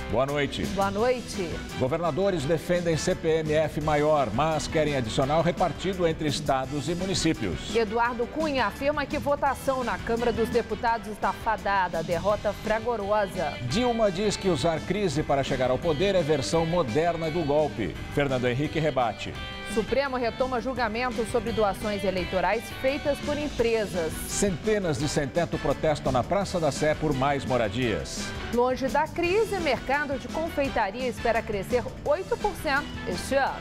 Boa noite. Boa noite. Governadores defendem CPMF maior, mas querem adicional repartido entre estados e municípios. Eduardo Cunha afirma que votação na Câmara dos Deputados está fadada, derrota fragorosa. Dilma diz que usar crise para chegar ao poder é versão moderna do golpe. Fernando Henrique rebate. Supremo retoma julgamento sobre doações eleitorais feitas por empresas. Centenas de sem-teto protestam na Praça da Sé por mais moradias. Longe da crise, mercado de confeitaria espera crescer 8% este ano.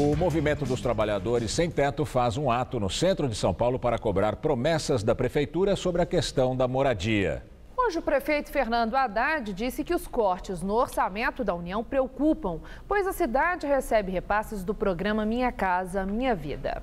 O Movimento dos Trabalhadores Sem Teto faz um ato no centro de São Paulo para cobrar promessas da Prefeitura sobre a questão da moradia. Hoje, o prefeito Fernando Haddad disse que os cortes no orçamento da União preocupam, pois a cidade recebe repasses do programa Minha Casa, Minha Vida.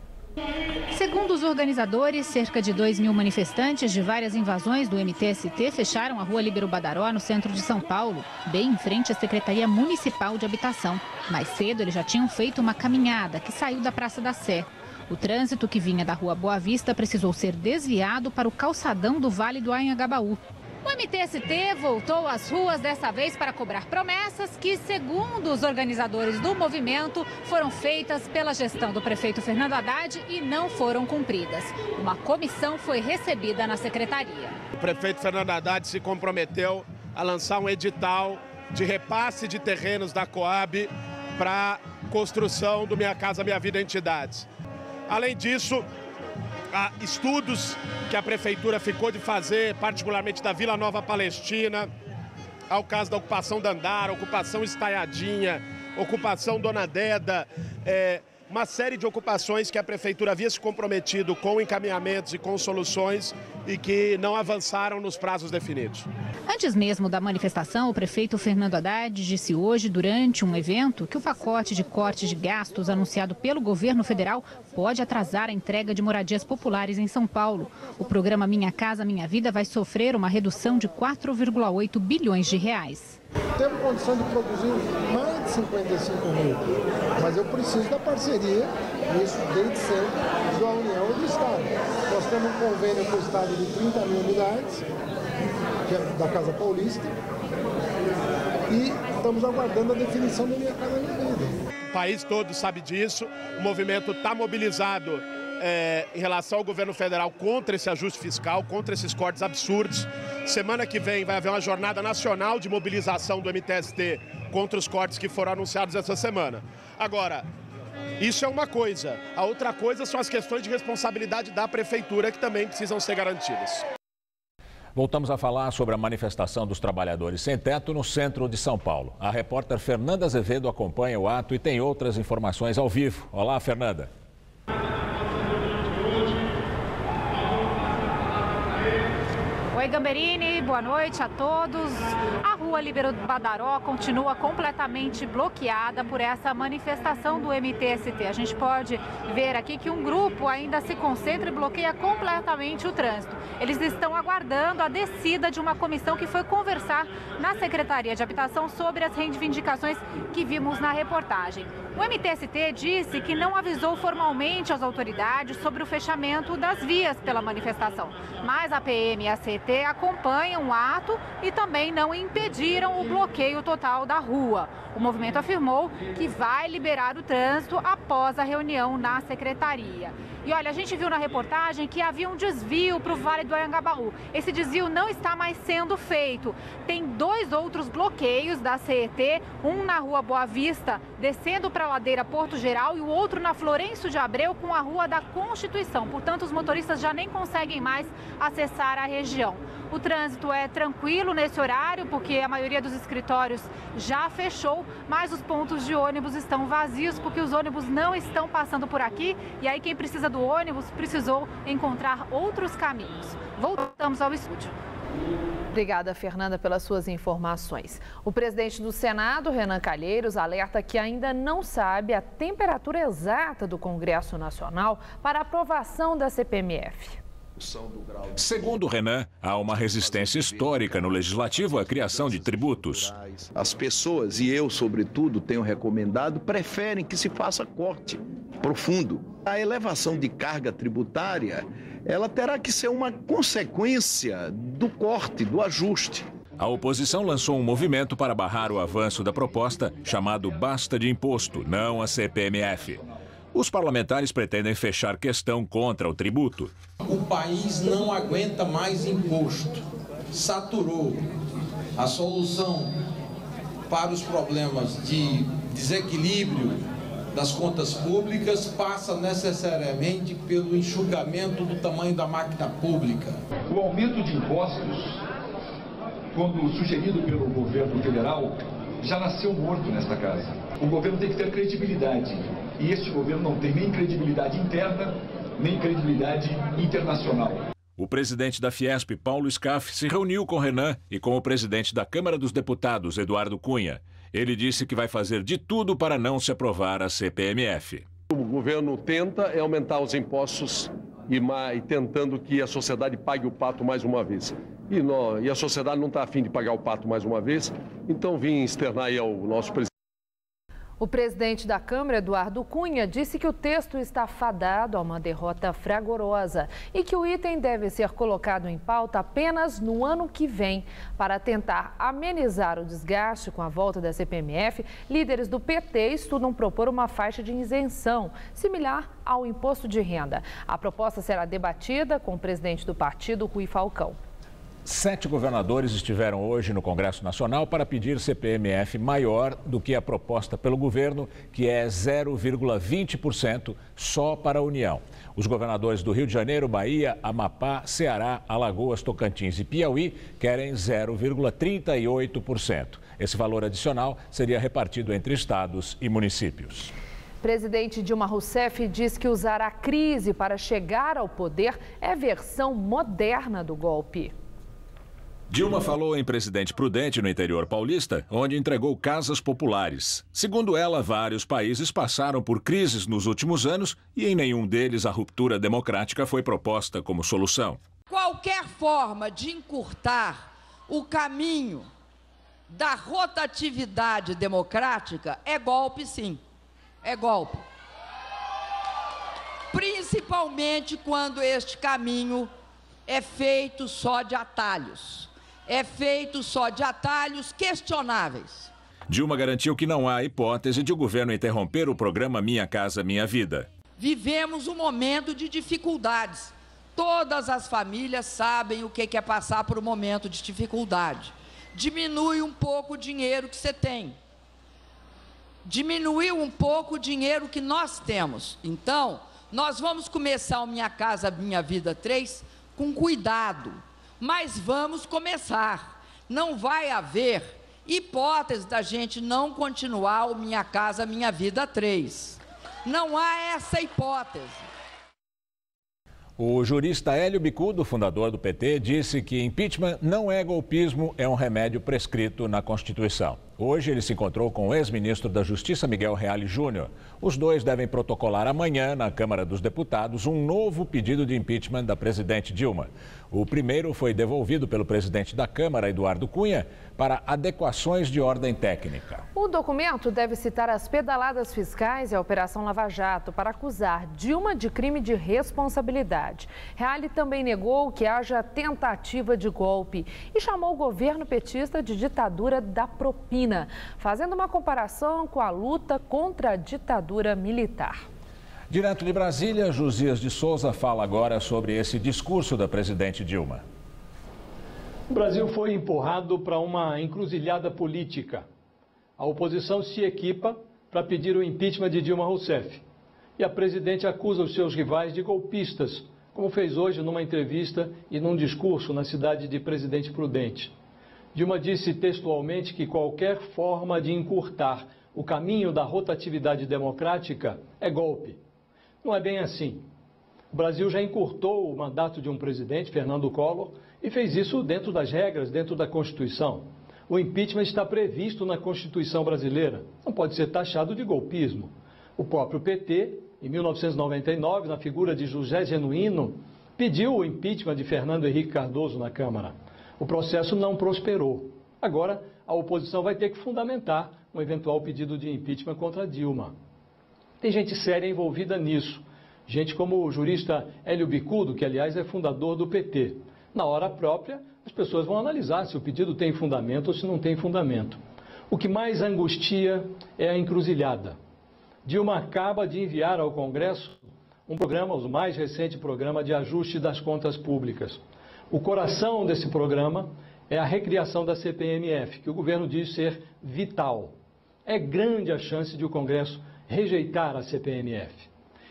Segundo os organizadores, cerca de 2.000 manifestantes de várias invasões do MTST fecharam a rua Líbero Badaró, no centro de São Paulo, bem em frente à Secretaria Municipal de Habitação. Mais cedo, eles já tinham feito uma caminhada que saiu da Praça da Sé. O trânsito que vinha da Rua Boa Vista precisou ser desviado para o calçadão do Vale do Anhangabaú. O MTST voltou às ruas dessa vez para cobrar promessas que, segundo os organizadores do movimento, foram feitas pela gestão do prefeito Fernando Haddad e não foram cumpridas. Uma comissão foi recebida na secretaria. O prefeito Fernando Haddad se comprometeu a lançar um edital de repasse de terrenos da Coab para construção do Minha Casa Minha Vida entidades. Além disso, há estudos que a prefeitura ficou de fazer, particularmente da Vila Nova Palestina, ao caso da ocupação Dandara, ocupação Estaiadinha, ocupação Dona Deda, uma série de ocupações que a prefeitura havia se comprometido com encaminhamentos e com soluções e que não avançaram nos prazos definidos. Antes mesmo da manifestação, o prefeito Fernando Haddad disse hoje, durante um evento, que o pacote de corte de gastos anunciado pelo governo federal pode atrasar a entrega de moradias populares em São Paulo. O programa Minha Casa Minha Vida vai sofrer uma redução de 4,8 bilhões de reais. Temos condição de produzir mais de 55 mil, mas eu preciso da parceria, isso desde sempre, da União e do Estado. Nós temos um convênio com o Estado de 30 mil unidades, que é da Casa Paulista, e estamos aguardando a definição da Minha Casa Minha Vida. O país todo sabe disso, o movimento está mobilizado em relação ao governo federal contra esse ajuste fiscal, contra esses cortes absurdos. Semana que vem vai haver uma jornada nacional de mobilização do MTST contra os cortes que foram anunciados essa semana. Agora, isso é uma coisa. A outra coisa são as questões de responsabilidade da prefeitura que também precisam ser garantidas. Voltamos a falar sobre a manifestação dos trabalhadores sem teto no centro de São Paulo. A repórter Fernanda Azevedo acompanha o ato e tem outras informações ao vivo. Olá, Fernanda. Oi, Gamberini, boa noite a todos. A rua Líbero Badaró continua completamente bloqueada por essa manifestação do MTST. A gente pode ver aqui que um grupo ainda se concentra e bloqueia completamente o trânsito. Eles estão aguardando a descida de uma comissão que foi conversar na Secretaria de Habitação sobre as reivindicações que vimos na reportagem. O MTST disse que não avisou formalmente as autoridades sobre o fechamento das vias pela manifestação, mas a PM e a CT acompanham o ato e também não impediram o bloqueio total da rua. O movimento afirmou que vai liberar o trânsito após a reunião na secretaria. E olha, a gente viu na reportagem que havia um desvio para o Vale do Anhangabaú. Esse desvio não está mais sendo feito. Tem 2 outros bloqueios da CET, um na Rua Boa Vista, descendo para a ladeira Porto Geral, e o outro na Florencio de Abreu com a Rua da Constituição. Portanto, os motoristas já nem conseguem mais acessar a região. O trânsito é tranquilo nesse horário, porque a maioria dos escritórios já fechou, mas os pontos de ônibus estão vazios, porque os ônibus não estão passando por aqui, e aí quem precisa do ônibus precisou encontrar outros caminhos. Voltamos ao estúdio. Obrigada, Fernanda, pelas suas informações. O presidente do Senado, Renan Calheiros, alerta que ainda não sabe a temperatura exata do Congresso Nacional para a aprovação da CPMF. Segundo Renan, há uma resistência histórica no Legislativo à criação de tributos. As pessoas, e eu sobretudo tenho recomendado, preferem que se faça corte profundo. A elevação de carga tributária, ela terá que ser uma consequência do corte, do ajuste. A oposição lançou um movimento para barrar o avanço da proposta chamado Basta de Imposto, não a CPMF. Os parlamentares pretendem fechar questão contra o tributo. O país não aguenta mais imposto, saturou. A solução para os problemas de desequilíbrio das contas públicas passa necessariamente pelo enxugamento do tamanho da máquina pública. O aumento de impostos, quando sugerido pelo governo federal, já nasceu morto nesta casa. O governo tem que ter credibilidade. E este governo não tem nem credibilidade interna, nem credibilidade internacional. O presidente da Fiesp, Paulo Scaff, se reuniu com Renan e com o presidente da Câmara dos Deputados, Eduardo Cunha. Ele disse que vai fazer de tudo para não se aprovar a CPMF. O governo tenta aumentar os impostos e tentando que a sociedade pague o pato mais uma vez. E a sociedade não está a fim de pagar o pato mais uma vez, então vim externar aí ao nosso presidente. O presidente da Câmara, Eduardo Cunha, disse que o texto está fadado a uma derrota fragorosa e que o item deve ser colocado em pauta apenas no ano que vem. Para tentar amenizar o desgaste com a volta da CPMF, líderes do PT estudam propor uma faixa de isenção, similar ao imposto de renda. A proposta será debatida com o presidente do partido, Rui Falcão. 7 governadores estiveram hoje no Congresso Nacional para pedir CPMF maior do que a proposta pelo governo, que é 0,20% só para a União. Os governadores do Rio de Janeiro, Bahia, Amapá, Ceará, Alagoas, Tocantins e Piauí querem 0,38%. Esse valor adicional seria repartido entre estados e municípios. Presidente Dilma Rousseff diz que usar a crise para chegar ao poder é versão moderna do golpe. Dilma falou em Presidente Prudente, no interior paulista, onde entregou casas populares. Segundo ela, vários países passaram por crises nos últimos anos e em nenhum deles a ruptura democrática foi proposta como solução. Qualquer forma de encurtar o caminho da rotatividade democrática é golpe, sim. É golpe. Principalmente quando este caminho é feito só de atalhos. É feito só de atalhos questionáveis. Dilma garantiu que não há hipótese de o governo interromper o programa Minha Casa Minha Vida. Vivemos um momento de dificuldades. Todas as famílias sabem o que é passar por um momento de dificuldade. Diminui um pouco o dinheiro que você tem. Diminuiu um pouco o dinheiro que nós temos. Então, nós vamos começar o Minha Casa Minha Vida 3 com cuidado. Mas vamos começar. Não vai haver hipótese da gente não continuar o Minha Casa Minha Vida 3. Não há essa hipótese. O jurista Hélio Bicudo, fundador do PT, disse que impeachment não é golpismo, é um remédio prescrito na Constituição. Hoje ele se encontrou com o ex-ministro da Justiça, Miguel Reale Júnior. Os dois devem protocolar amanhã, na Câmara dos Deputados, um novo pedido de impeachment da presidente Dilma. O primeiro foi devolvido pelo presidente da Câmara, Eduardo Cunha, para adequações de ordem técnica. O documento deve citar as pedaladas fiscais e a Operação Lava Jato para acusar Dilma de crime de responsabilidade. Reale também negou que haja tentativa de golpe e chamou o governo petista de ditadura da propina, fazendo uma comparação com a luta contra a ditadura militar. Direto de Brasília, Josias de Souza fala agora sobre esse discurso da presidente Dilma. O Brasil foi empurrado para uma encruzilhada política. A oposição se equipa para pedir o impeachment de Dilma Rousseff. E a presidente acusa os seus rivais de golpistas, como fez hoje numa entrevista e num discurso na cidade de Presidente Prudente. Dilma disse textualmente que qualquer forma de encurtar o caminho da rotatividade democrática é golpe. Não é bem assim. O Brasil já encurtou o mandato de um presidente, Fernando Collor, e fez isso dentro das regras, dentro da Constituição. O impeachment está previsto na Constituição brasileira. Não pode ser taxado de golpismo. O próprio PT, em 1999, na figura de José Genuíno, pediu o impeachment de Fernando Henrique Cardoso na Câmara. O processo não prosperou. Agora, a oposição vai ter que fundamentar um eventual pedido de impeachment contra Dilma. Tem gente séria envolvida nisso. Gente como o jurista Hélio Bicudo, que aliás é fundador do PT. Na hora própria, as pessoas vão analisar se o pedido tem fundamento ou se não tem fundamento. O que mais angustia é a encruzilhada. Dilma acaba de enviar ao Congresso um programa, o mais recente programa de ajuste das contas públicas. O coração desse programa é a recriação da CPMF, que o governo diz ser vital. É grande a chance de o Congresso rejeitar a CPMF.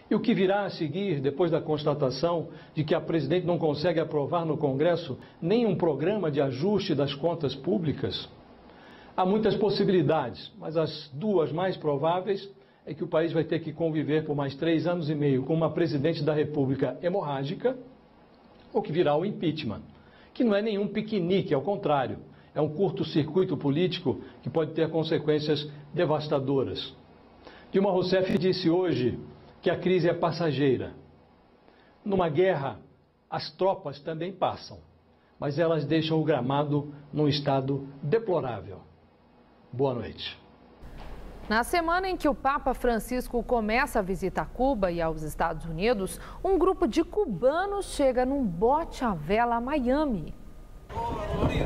E o que virá a seguir, depois da constatação de que a presidente não consegue aprovar no Congresso nem um programa de ajuste das contas públicas? Há muitas possibilidades, mas as duas mais prováveis é que o país vai ter que conviver por mais 3 anos e meio com uma presidente da República hemorrágica, ou que virá o impeachment, que não é nenhum piquenique, ao contrário, é um curto-circuito político que pode ter consequências devastadoras. Dilma Rousseff disse hoje que a crise é passageira. Numa guerra, as tropas também passam, mas elas deixam o gramado num estado deplorável. Boa noite. Na semana em que o Papa Francisco começa a visitar Cuba e aos Estados Unidos, um grupo de cubanos chega num bote à vela a Miami.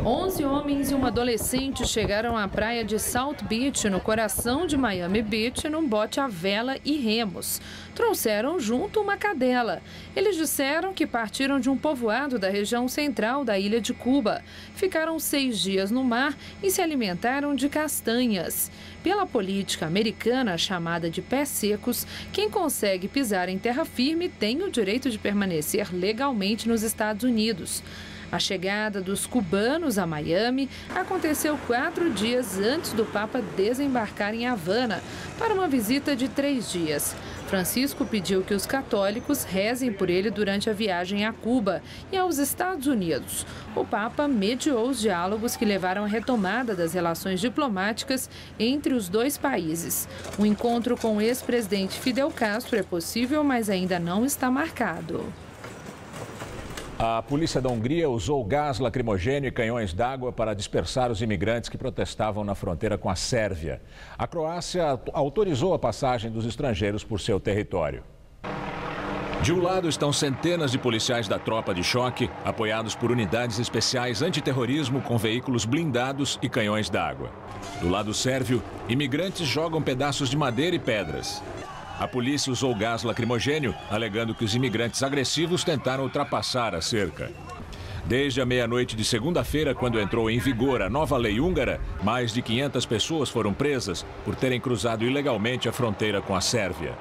11 homens e uma adolescente chegaram à praia de South Beach, no coração de Miami Beach, num bote à vela e remos. Trouxeram junto uma cadela. Eles disseram que partiram de um povoado da região central da ilha de Cuba. Ficaram 6 dias no mar e se alimentaram de castanhas. Pela política americana chamada de pés secos, quem consegue pisar em terra firme tem o direito de permanecer legalmente nos Estados Unidos. A chegada dos cubanos a Miami aconteceu 4 dias antes do Papa desembarcar em Havana para uma visita de 3 dias. Francisco pediu que os católicos rezem por ele durante a viagem a Cuba e aos Estados Unidos. O Papa mediou os diálogos que levaram à retomada das relações diplomáticas entre os dois países. O encontro com o ex-presidente Fidel Castro é possível, mas ainda não está marcado. A polícia da Hungria usou gás lacrimogêneo e canhões d'água para dispersar os imigrantes que protestavam na fronteira com a Sérvia. A Croácia autorizou a passagem dos estrangeiros por seu território. De um lado estão centenas de policiais da tropa de choque, apoiados por unidades especiais antiterrorismo com veículos blindados e canhões d'água. Do lado sérvio, imigrantes jogam pedaços de madeira e pedras. A polícia usou gás lacrimogênio, alegando que os imigrantes agressivos tentaram ultrapassar a cerca. Desde a meia-noite de segunda-feira, quando entrou em vigor a nova lei húngara, mais de 500 pessoas foram presas por terem cruzado ilegalmente a fronteira com a Sérvia.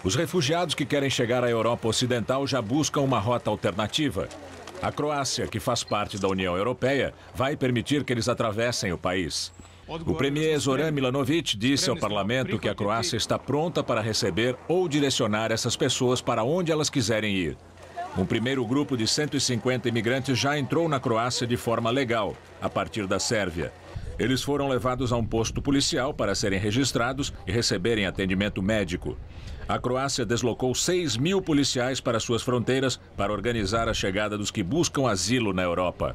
Os refugiados que querem chegar à Europa Ocidental já buscam uma rota alternativa. A Croácia, que faz parte da União Europeia, vai permitir que eles atravessem o país. O premier Zoran Milanovic disse ao parlamento que a Croácia está pronta para receber ou direcionar essas pessoas para onde elas quiserem ir. Um primeiro grupo de 150 imigrantes já entrou na Croácia de forma legal, a partir da Sérvia. Eles foram levados a um posto policial para serem registrados e receberem atendimento médico. A Croácia deslocou 6.000 policiais para suas fronteiras para organizar a chegada dos que buscam asilo na Europa.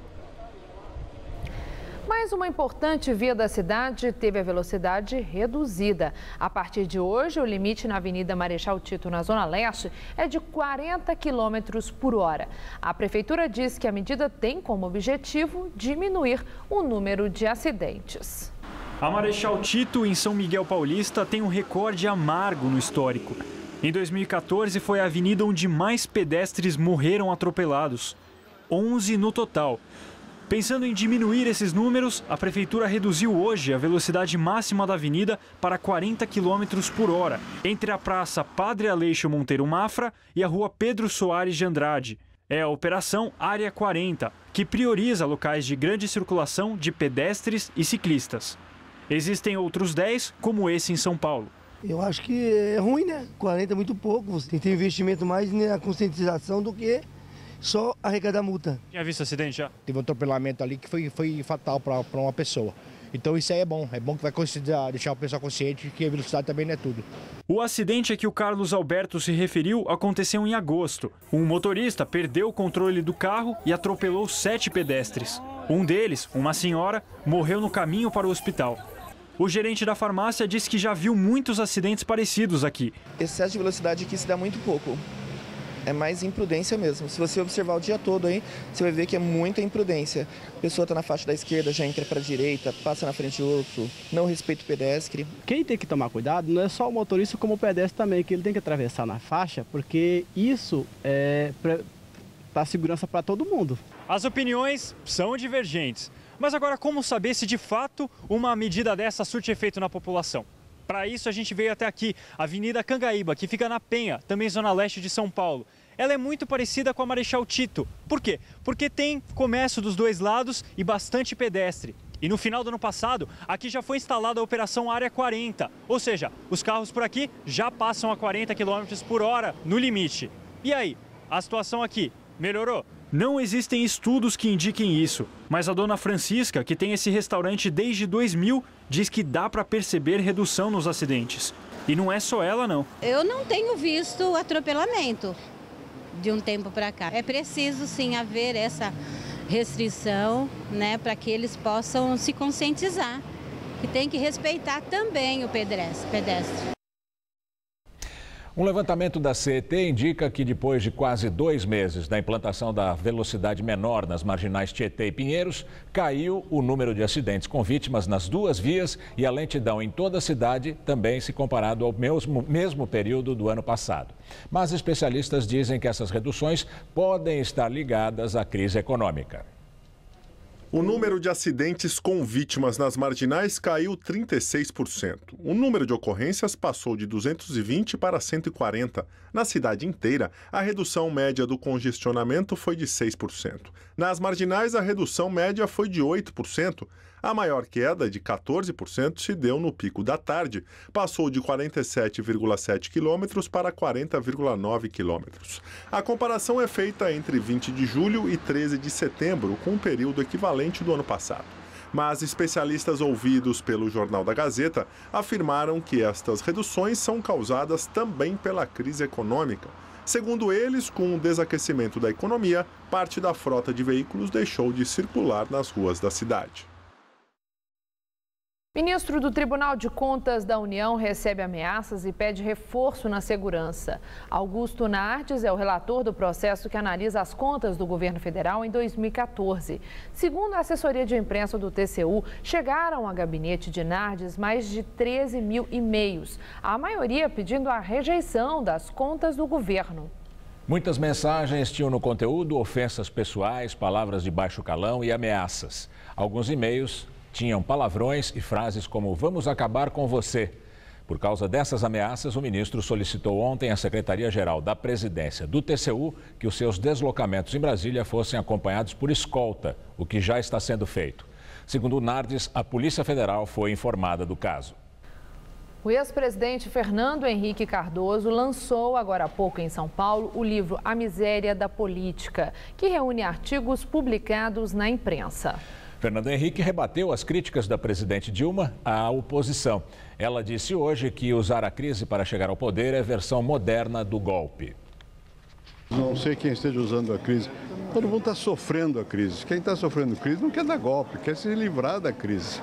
Mais uma importante via da cidade teve a velocidade reduzida. A partir de hoje, o limite na Avenida Marechal Tito, na Zona Leste, é de 40 km por hora. A Prefeitura diz que a medida tem como objetivo diminuir o número de acidentes. A Marechal Tito, em São Miguel Paulista, tem um recorde amargo no histórico. Em 2014, foi a avenida onde mais pedestres morreram atropelados. 11 no total. Pensando em diminuir esses números, a Prefeitura reduziu hoje a velocidade máxima da avenida para 40 km por hora, entre a Praça Padre Aleixo Monteiro Mafra e a Rua Pedro Soares de Andrade. É a Operação Área 40, que prioriza locais de grande circulação de pedestres e ciclistas. Existem outros 10, como esse em São Paulo. Eu acho que é ruim, né? 40 é muito pouco. Você tem que ter investimento mais na conscientização do que só arrecadar multa. Tinha visto acidente já? Teve um atropelamento ali que foi fatal para uma pessoa. Então isso aí é bom que vai deixar o pessoal consciente de que a velocidade também não é tudo. O acidente a que o Carlos Alberto se referiu aconteceu em agosto. Um motorista perdeu o controle do carro e atropelou 7 pedestres. Um deles, uma senhora, morreu no caminho para o hospital. O gerente da farmácia disse que já viu muitos acidentes parecidos aqui. Excesso de velocidade aqui se dá muito pouco. É mais imprudência mesmo. Se você observar o dia todo aí, você vai ver que é muita imprudência. A pessoa está na faixa da esquerda, já entra para a direita, passa na frente do outro, não respeita o pedestre. Quem tem que tomar cuidado não é só o motorista, como o pedestre também, que ele tem que atravessar na faixa, porque isso é para segurança para todo mundo. As opiniões são divergentes. Mas agora, como saber se de fato uma medida dessa surte efeito na população? Para isso, a gente veio até aqui, a Avenida Cangaíba, que fica na Penha, também zona leste de São Paulo. Ela é muito parecida com a Marechal Tito. Por quê? Porque tem comércio dos dois lados e bastante pedestre. E no final do ano passado, aqui já foi instalada a Operação Área 40. Ou seja, os carros por aqui já passam a 40 km por hora no limite. E aí, a situação aqui melhorou? Não existem estudos que indiquem isso, mas a dona Francisca, que tem esse restaurante desde 2000, diz que dá para perceber redução nos acidentes. E não é só ela, não. Eu não tenho visto atropelamento de um tempo para cá. É preciso, sim, haver essa restrição, né, para que eles possam se conscientizar. E tem que respeitar também o pedestre. Um levantamento da CET indica que depois de quase 2 meses da implantação da velocidade menor nas marginais Tietê e Pinheiros, caiu o número de acidentes com vítimas nas duas vias e a lentidão em toda a cidade também se comparado ao mesmo período do ano passado. Mas especialistas dizem que essas reduções podem estar ligadas à crise econômica. O número de acidentes com vítimas nas marginais caiu 36%. O número de ocorrências passou de 220 para 140. Na cidade inteira, a redução média do congestionamento foi de 6%. Nas marginais, a redução média foi de 8%. A maior queda, de 14%, se deu no pico da tarde. Passou de 47,7 quilômetros para 40,9 quilômetros. A comparação é feita entre 20 de julho e 13 de setembro, com um período equivalente do ano passado. Mas especialistas ouvidos pelo Jornal da Gazeta afirmaram que estas reduções são causadas também pela crise econômica. Segundo eles, com o desaquecimento da economia, parte da frota de veículos deixou de circular nas ruas da cidade. Ministro do Tribunal de Contas da União recebe ameaças e pede reforço na segurança. Augusto Nardes é o relator do processo que analisa as contas do governo federal em 2014. Segundo a assessoria de imprensa do TCU, chegaram ao gabinete de Nardes mais de 13 mil e-mails, a maioria pedindo a rejeição das contas do governo. Muitas mensagens tinham no conteúdo ofensas pessoais, palavras de baixo calão e ameaças. Alguns e-mails tinham palavrões e frases como "vamos acabar com você". Por causa dessas ameaças, o ministro solicitou ontem à Secretaria-Geral da Presidência do TCU que os seus deslocamentos em Brasília fossem acompanhados por escolta, o que já está sendo feito. Segundo o Nardes, a Polícia Federal foi informada do caso. O ex-presidente Fernando Henrique Cardoso lançou agora há pouco em São Paulo o livro A Miséria da Política, que reúne artigos publicados na imprensa. Fernando Henrique rebateu as críticas da presidente Dilma à oposição. Ela disse hoje que usar a crise para chegar ao poder é a versão moderna do golpe. Não sei quem esteja usando a crise. Todo mundo está sofrendo a crise. Quem está sofrendo crise não quer dar golpe, quer se livrar da crise.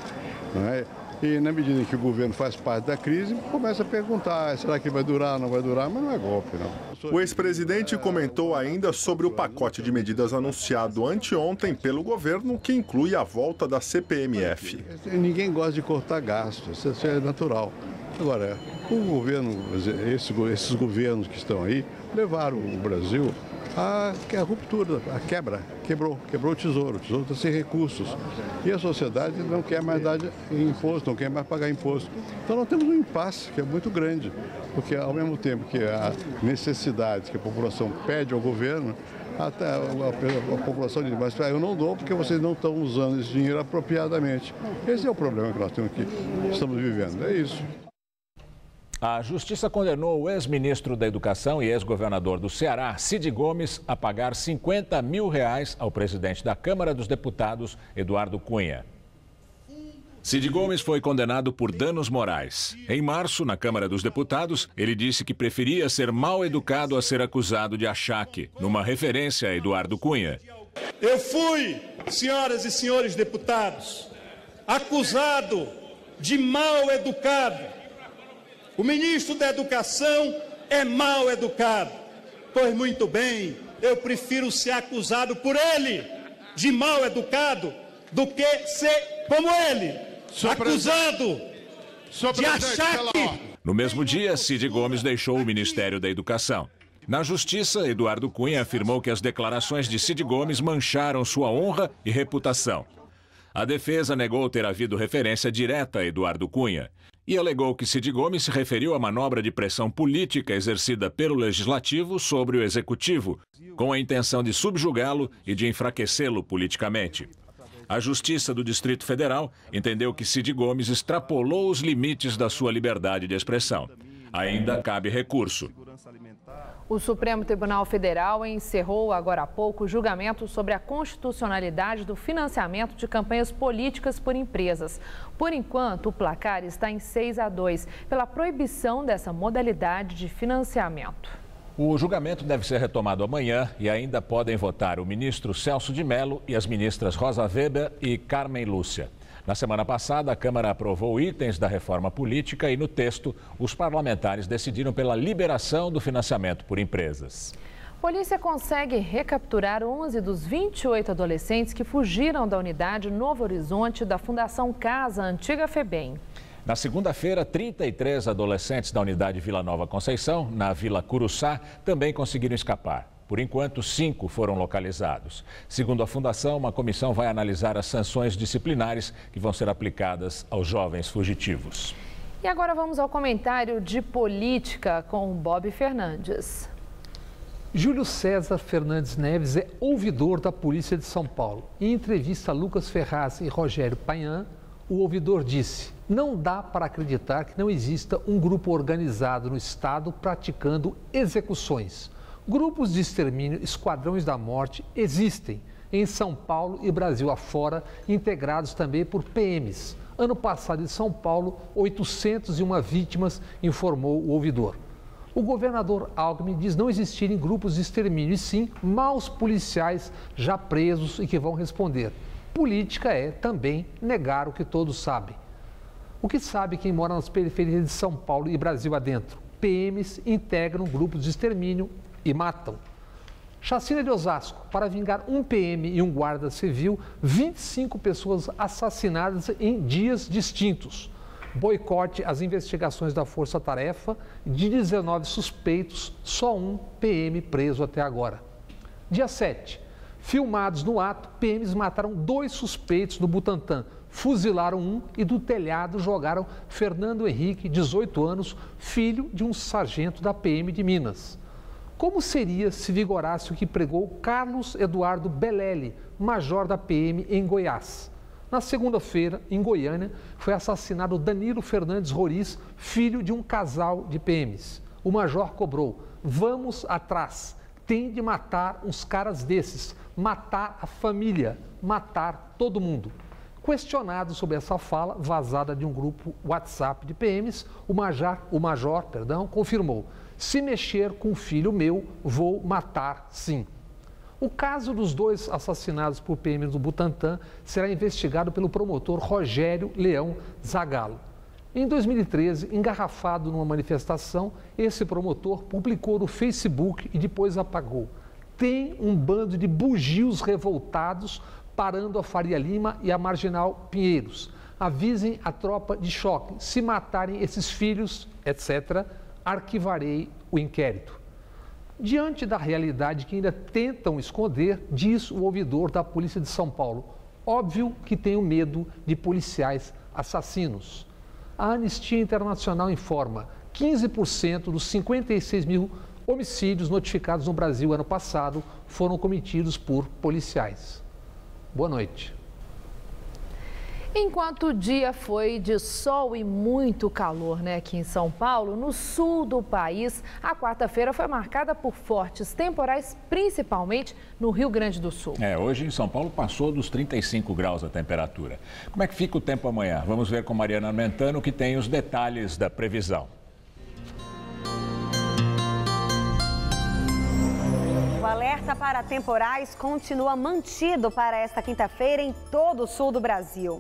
Não é? E na medida em que o governo faz parte da crise, começa a perguntar, será que vai durar, não vai durar, mas não é golpe, não. O ex-presidente comentou ainda sobre o pacote de medidas anunciado anteontem pelo governo, que inclui a volta da CPMF. Ninguém gosta de cortar gastos, isso é natural. Agora, o governo, esses governos que estão aí, levaram o Brasil a ruptura, a quebra, quebrou o tesouro está sem recursos. E a sociedade não quer mais dar imposto, não quer mais pagar imposto. Então nós temos um impasse que é muito grande, porque ao mesmo tempo que a necessidade que a população pede ao governo, até a população diz, mas eu não dou porque vocês não estão usando esse dinheiro apropriadamente. Esse é o problema que nós estamos vivendo, é isso. A Justiça condenou o ex-ministro da Educação e ex-governador do Ceará, Cid Gomes, a pagar R$50 mil ao presidente da Câmara dos Deputados, Eduardo Cunha. Cid Gomes foi condenado por danos morais. Em março, na Câmara dos Deputados, ele disse que preferia ser mal educado a ser acusado de achaque, numa referência a Eduardo Cunha. Eu fui, senhoras e senhores deputados, acusado de mal educado. O ministro da Educação é mal educado. Pois muito bem, eu prefiro ser acusado por ele de mal educado do que ser como ele. Acusado de achaque. No mesmo dia, Cid Gomes deixou o Ministério da Educação. Na Justiça, Eduardo Cunha afirmou que as declarações de Cid Gomes mancharam sua honra e reputação. A defesa negou ter havido referência direta a Eduardo Cunha e alegou que Cid Gomes se referiu à manobra de pressão política exercida pelo Legislativo sobre o Executivo, com a intenção de subjugá-lo e de enfraquecê-lo politicamente. A Justiça do Distrito Federal entendeu que Cid Gomes extrapolou os limites da sua liberdade de expressão. Ainda cabe recurso. O Supremo Tribunal Federal encerrou agora há pouco o julgamento sobre a constitucionalidade do financiamento de campanhas políticas por empresas. Por enquanto, o placar está em 6-2, pela proibição dessa modalidade de financiamento. O julgamento deve ser retomado amanhã e ainda podem votar o ministro Celso de Mello e as ministras Rosa Weber e Carmen Lúcia. Na semana passada, a Câmara aprovou itens da reforma política e, no texto, os parlamentares decidiram pela liberação do financiamento por empresas. Polícia consegue recapturar 11 dos 28 adolescentes que fugiram da unidade Novo Horizonte da Fundação Casa Antiga FEBEM. Na segunda-feira, 33 adolescentes da unidade Vila Nova Conceição, na Vila Curuçá, também conseguiram escapar. Por enquanto, 5 foram localizados. Segundo a Fundação, uma comissão vai analisar as sanções disciplinares que vão ser aplicadas aos jovens fugitivos. E agora vamos ao comentário de política com o Bob Fernandes. Júlio César Fernandes Neves é ouvidor da Polícia de São Paulo. Em entrevista a Lucas Ferraz e Rogério Payan, o ouvidor disse: não dá para acreditar que não exista um grupo organizado no Estado praticando execuções. Grupos de extermínio, esquadrões da morte, existem em São Paulo e Brasil afora, integrados também por PMs. Ano passado, em São Paulo, 801 vítimas, informou o ouvidor. O governador Alckmin diz não existirem grupos de extermínio, e sim maus policiais já presos e que vão responder. Política é também negar o que todos sabem. O que sabe quem mora nas periferias de São Paulo e Brasil adentro? PMs integram grupos de extermínio e matam. Chacina de Osasco. Para vingar um PM e um guarda civil, 25 pessoas assassinadas em dias distintos. Boicote às investigações da Força Tarefa. De 19 suspeitos, só um PM preso até agora. Dia 7. Filmados no ato, PMs mataram 2 suspeitos no Butantã. Fuzilaram um e do telhado jogaram Fernando Henrique, 18 anos, filho de um sargento da PM de Minas. Como seria se vigorasse o que pregou Carlos Eduardo Belelli, major da PM em Goiás? Na segunda-feira, em Goiânia, foi assassinado Danilo Fernandes Roriz, filho de um casal de PMs. O major cobrou: vamos atrás, tem de matar uns caras desses, matar a família, matar todo mundo. Questionado sobre essa fala vazada de um grupo WhatsApp de PMs, o major confirmou: se mexer com o filho meu, vou matar sim. O caso dos 2 assassinados por PMs do Butantã será investigado pelo promotor Rogério Leão Zagallo. Em 2013, engarrafado numa manifestação, esse promotor publicou no Facebook e depois apagou: tem um bando de bugios revoltados parando a Faria Lima e a Marginal Pinheiros. Avisem a tropa de choque. Se matarem esses filhos, etc., arquivarei o inquérito. Diante da realidade que ainda tentam esconder, diz o ouvidor da Polícia de São Paulo: óbvio que tenho medo de policiais assassinos. A Anistia Internacional informa: 15% dos 56 mil homicídios notificados no Brasil ano passado foram cometidos por policiais. Boa noite. Enquanto o dia foi de sol e muito calor, aqui em São Paulo, no sul do país, a quarta-feira foi marcada por fortes temporais, principalmente no Rio Grande do Sul. Hoje em São Paulo passou dos 35 graus a temperatura. Como é que fica o tempo amanhã? Vamos ver com Mariana Armentano, que tem os detalhes da previsão. O alerta para temporais continua mantido para esta quinta-feira em todo o sul do Brasil.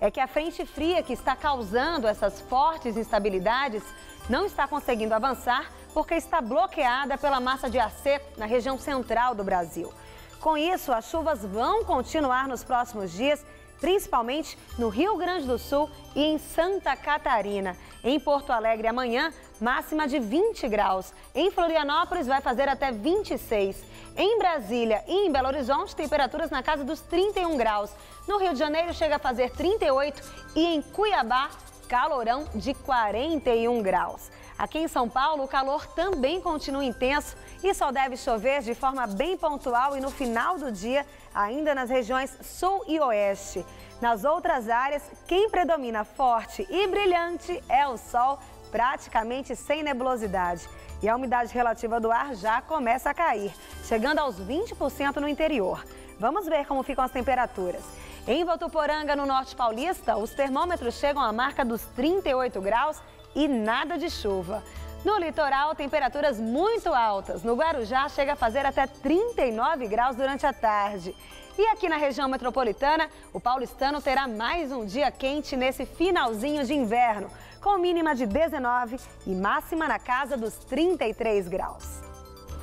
É que a frente fria que está causando essas fortes instabilidades não está conseguindo avançar porque está bloqueada pela massa de ar seco na região central do Brasil. Com isso, as chuvas vão continuar nos próximos dias, principalmente no Rio Grande do Sul e em Santa Catarina. Em Porto Alegre, amanhã, máxima de 20 graus. Em Florianópolis, vai fazer até 26. Em Brasília e em Belo Horizonte, temperaturas na casa dos 31 graus. No Rio de Janeiro, chega a fazer 38 e em Cuiabá, calorão de 41 graus. Aqui em São Paulo, o calor também continua intenso e só deve chover de forma bem pontual e no final do dia, ainda nas regiões sul e oeste. Nas outras áreas, quem predomina forte e brilhante é o sol, praticamente sem nebulosidade. E a umidade relativa do ar já começa a cair, chegando aos 20% no interior. Vamos ver como ficam as temperaturas. Em Votuporanga, no norte paulista, os termômetros chegam à marca dos 38 graus e nada de chuva. No litoral, temperaturas muito altas. No Guarujá, chega a fazer até 39 graus durante a tarde. E aqui na região metropolitana, o paulistano terá mais um dia quente nesse finalzinho de inverno, com mínima de 19 e máxima na casa dos 33 graus.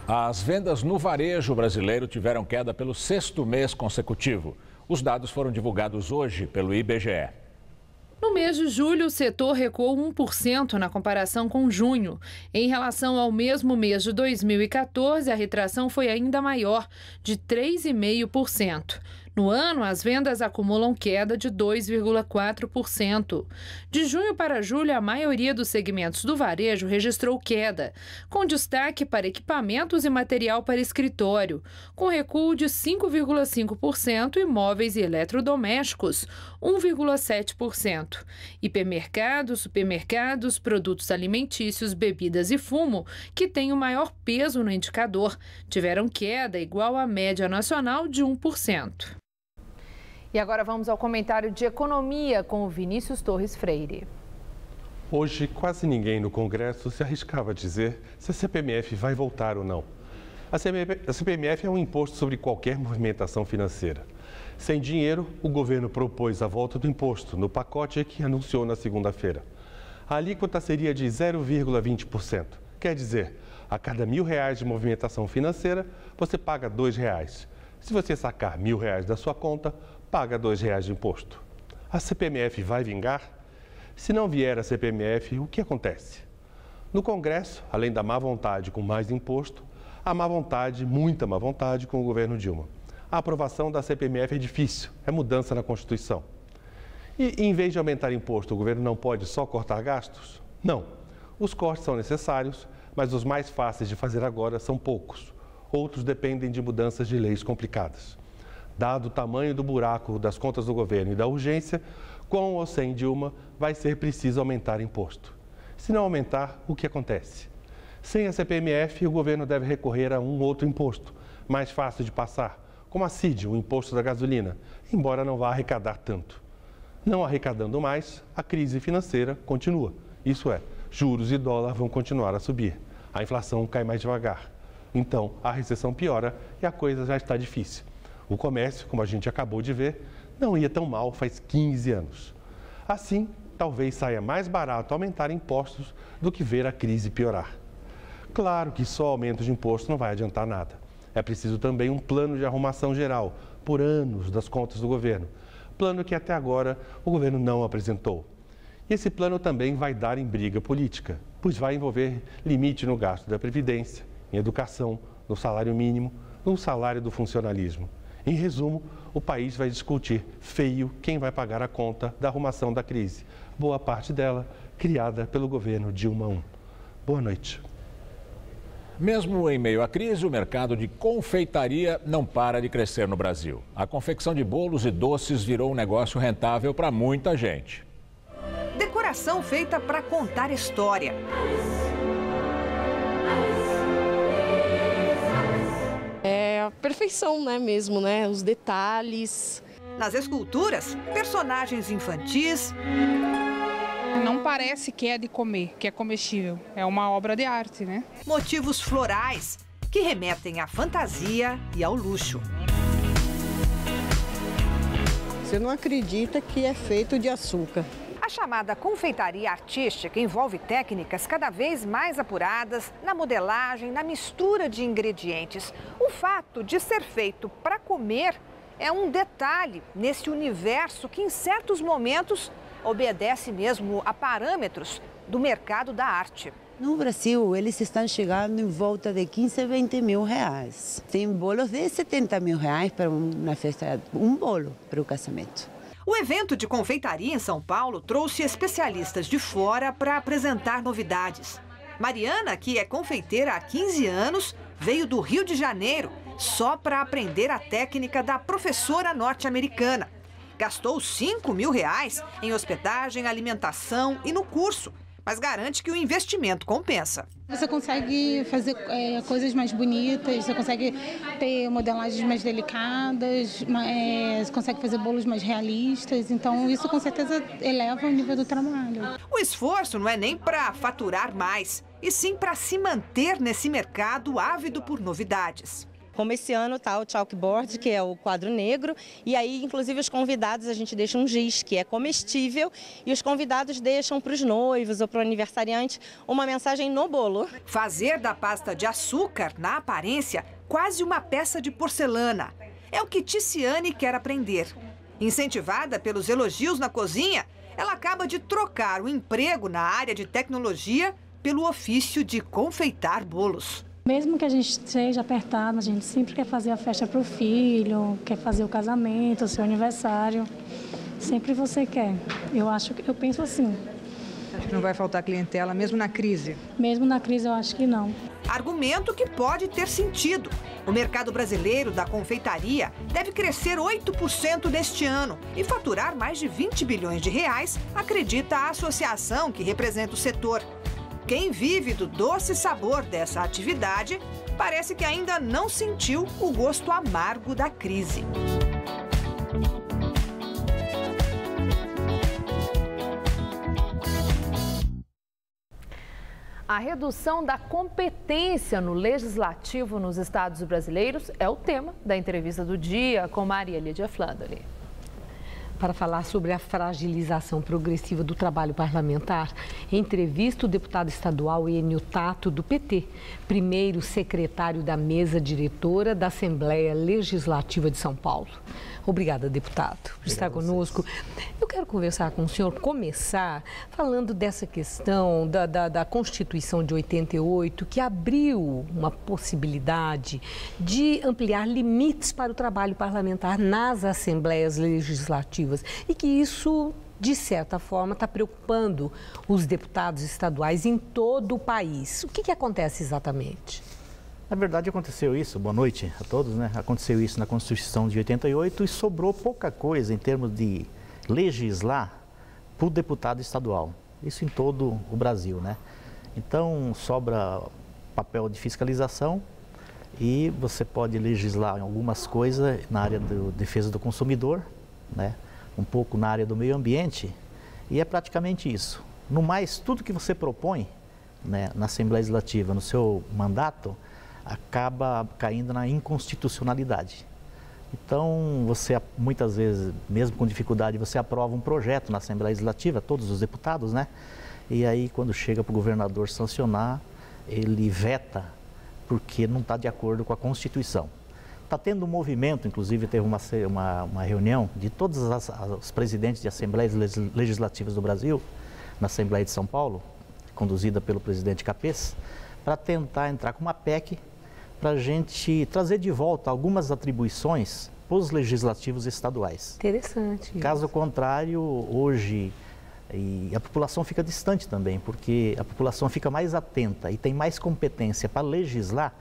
As vendas no varejo brasileiro tiveram queda pelo 6º mês consecutivo. Os dados foram divulgados hoje pelo IBGE. No mês de julho, o setor recuou 1% na comparação com junho. Em relação ao mesmo mês de 2014, a retração foi ainda maior, de 3,5%. No ano, as vendas acumulam queda de 2,4%. De junho para julho, a maioria dos segmentos do varejo registrou queda, com destaque para equipamentos e material para escritório, com recuo de 5,5% e móveis e eletrodomésticos, 1,7%. Hipermercados, supermercados, produtos alimentícios, bebidas e fumo, que têm o maior peso no indicador, tiveram queda igual à média nacional de 1%. E agora vamos ao comentário de economia com o Vinícius Torres Freire. Hoje, quase ninguém no Congresso se arriscava a dizer se a CPMF vai voltar ou não. A CPMF é um imposto sobre qualquer movimentação financeira. Sem dinheiro, o governo propôs a volta do imposto no pacote que anunciou na segunda-feira. A alíquota seria de 0,20%. Quer dizer, a cada R$1.000 de movimentação financeira, você paga R$2. Se você sacar R$1.000 da sua conta, paga R$2 de imposto. A CPMF vai vingar? Se não vier a CPMF, o que acontece? No Congresso, além da má vontade com mais imposto, há má vontade, muita má vontade com o governo Dilma. A aprovação da CPMF é difícil, é mudança na Constituição. E em vez de aumentar imposto, o governo não pode só cortar gastos? Não. Os cortes são necessários, mas os mais fáceis de fazer agora são poucos. Outros dependem de mudanças de leis complicadas. Dado o tamanho do buraco das contas do governo e da urgência, com ou sem Dilma, vai ser preciso aumentar imposto. Se não aumentar, o que acontece? Sem a CPMF, o governo deve recorrer a um outro imposto, mais fácil de passar, como a CID, o imposto da gasolina, embora não vá arrecadar tanto. Não arrecadando mais, a crise financeira continua. Isso é, juros e dólar vão continuar a subir. A inflação cai mais devagar. Então, a recessão piora e a coisa já está difícil. O comércio, como a gente acabou de ver, não ia tão mal faz 15 anos. Assim, talvez saia mais barato aumentar impostos do que ver a crise piorar. Claro que só aumento de imposto não vai adiantar nada. É preciso também um plano de arrumação geral, por anos, das contas do governo. Plano que até agora o governo não apresentou. E esse plano também vai dar em briga política, pois vai envolver limite no gasto da Previdência, em educação, no salário mínimo, no salário do funcionalismo. Em resumo, o país vai discutir feio quem vai pagar a conta da arrumação da crise, boa parte dela criada pelo governo Dilma I. Boa noite. Mesmo em meio à crise, o mercado de confeitaria não para de crescer no Brasil. A confecção de bolos e doces virou um negócio rentável para muita gente. Decoração feita para contar história. É a perfeição, né, mesmo, né? Os detalhes. Nas esculturas, personagens infantis. Não parece que é de comer, que é comestível. É uma obra de arte, né? Motivos florais, que remetem à fantasia e ao luxo. Você não acredita que é feito de açúcar. A chamada confeitaria artística envolve técnicas cada vez mais apuradas na modelagem, na mistura de ingredientes. O fato de ser feito para comer é um detalhe nesse universo que, em certos momentos, obedece mesmo a parâmetros do mercado da arte. No Brasil, eles estão chegando em volta de 15 a 20 mil reais. Tem bolos de 70 mil reais para uma festa, um bolo para o casamento. O evento de confeitaria em São Paulo trouxe especialistas de fora para apresentar novidades. Mariana, que é confeiteira há 15 anos, veio do Rio de Janeiro só para aprender a técnica da professora norte-americana. Gastou 5 mil reais em hospedagem, alimentação e no curso, mas garante que o investimento compensa. Você consegue fazer coisas mais bonitas, você consegue ter modelagens mais delicadas, você consegue fazer bolos mais realistas, então isso com certeza eleva o nível do trabalho. O esforço não é nem para faturar mais, e sim para se manter nesse mercado ávido por novidades. Como esse ano está o chalkboard, que é o quadro negro, e aí, inclusive, os convidados, a gente deixa um giz, que é comestível, e os convidados deixam para os noivos ou para o aniversariante uma mensagem no bolo. Fazer da pasta de açúcar, na aparência, quase uma peça de porcelana. É o que Ticiane quer aprender. Incentivada pelos elogios na cozinha, ela acaba de trocar o emprego na área de tecnologia pelo ofício de confeitar bolos. Mesmo que a gente esteja apertado, a gente sempre quer fazer a festa para o filho, quer fazer o casamento, o seu aniversário. Sempre você quer. Eu penso assim. Acho que não vai faltar clientela, mesmo na crise? Mesmo na crise, eu acho que não. Argumento que pode ter sentido. O mercado brasileiro da confeitaria deve crescer 8% neste ano e faturar mais de 20 bilhões de reais, acredita a associação que representa o setor. Quem vive do doce sabor dessa atividade parece que ainda não sentiu o gosto amargo da crise. A redução da competência no legislativo nos estados brasileiros é o tema da entrevista do dia com Maria Lídia Flandoli. Para falar sobre a fragilização progressiva do trabalho parlamentar, entrevista o deputado estadual Enio Tato, do PT, primeiro secretário da mesa diretora da Assembleia Legislativa de São Paulo. Obrigada, deputado, por estar conosco. Eu quero conversar com o senhor, começar falando dessa questão da Constituição de 88, que abriu uma possibilidade de ampliar limites para o trabalho parlamentar nas Assembleias Legislativas e que isso, de certa forma, está preocupando os deputados estaduais em todo o país. O que acontece exatamente? Na verdade, aconteceu isso, boa noite a todos, né? Aconteceu isso na Constituição de 88 e sobrou pouca coisa em termos de legislar para o deputado estadual. Isso em todo o Brasil, né? Então, sobra papel de fiscalização e você pode legislar em algumas coisas na área da defesa do consumidor, né? Um pouco na área do meio ambiente e é praticamente isso. No mais, tudo que você propõe, né, na Assembleia Legislativa, no seu mandato, acaba caindo na inconstitucionalidade. Então, você muitas vezes, mesmo com dificuldade, você aprova um projeto na Assembleia Legislativa, todos os deputados, né? E aí, quando chega para o governador sancionar, ele veta porque não está de acordo com a Constituição. Está tendo um movimento, inclusive teve uma reunião de todos os presidentes de Assembleias Legislativas do Brasil, na Assembleia de São Paulo, conduzida pelo presidente Capês, para tentar entrar com uma PEC para a gente trazer de volta algumas atribuições para os legislativos estaduais. Interessante. Caso contrário, hoje E a população fica distante também, porque a população fica mais atenta e tem mais competência para legislar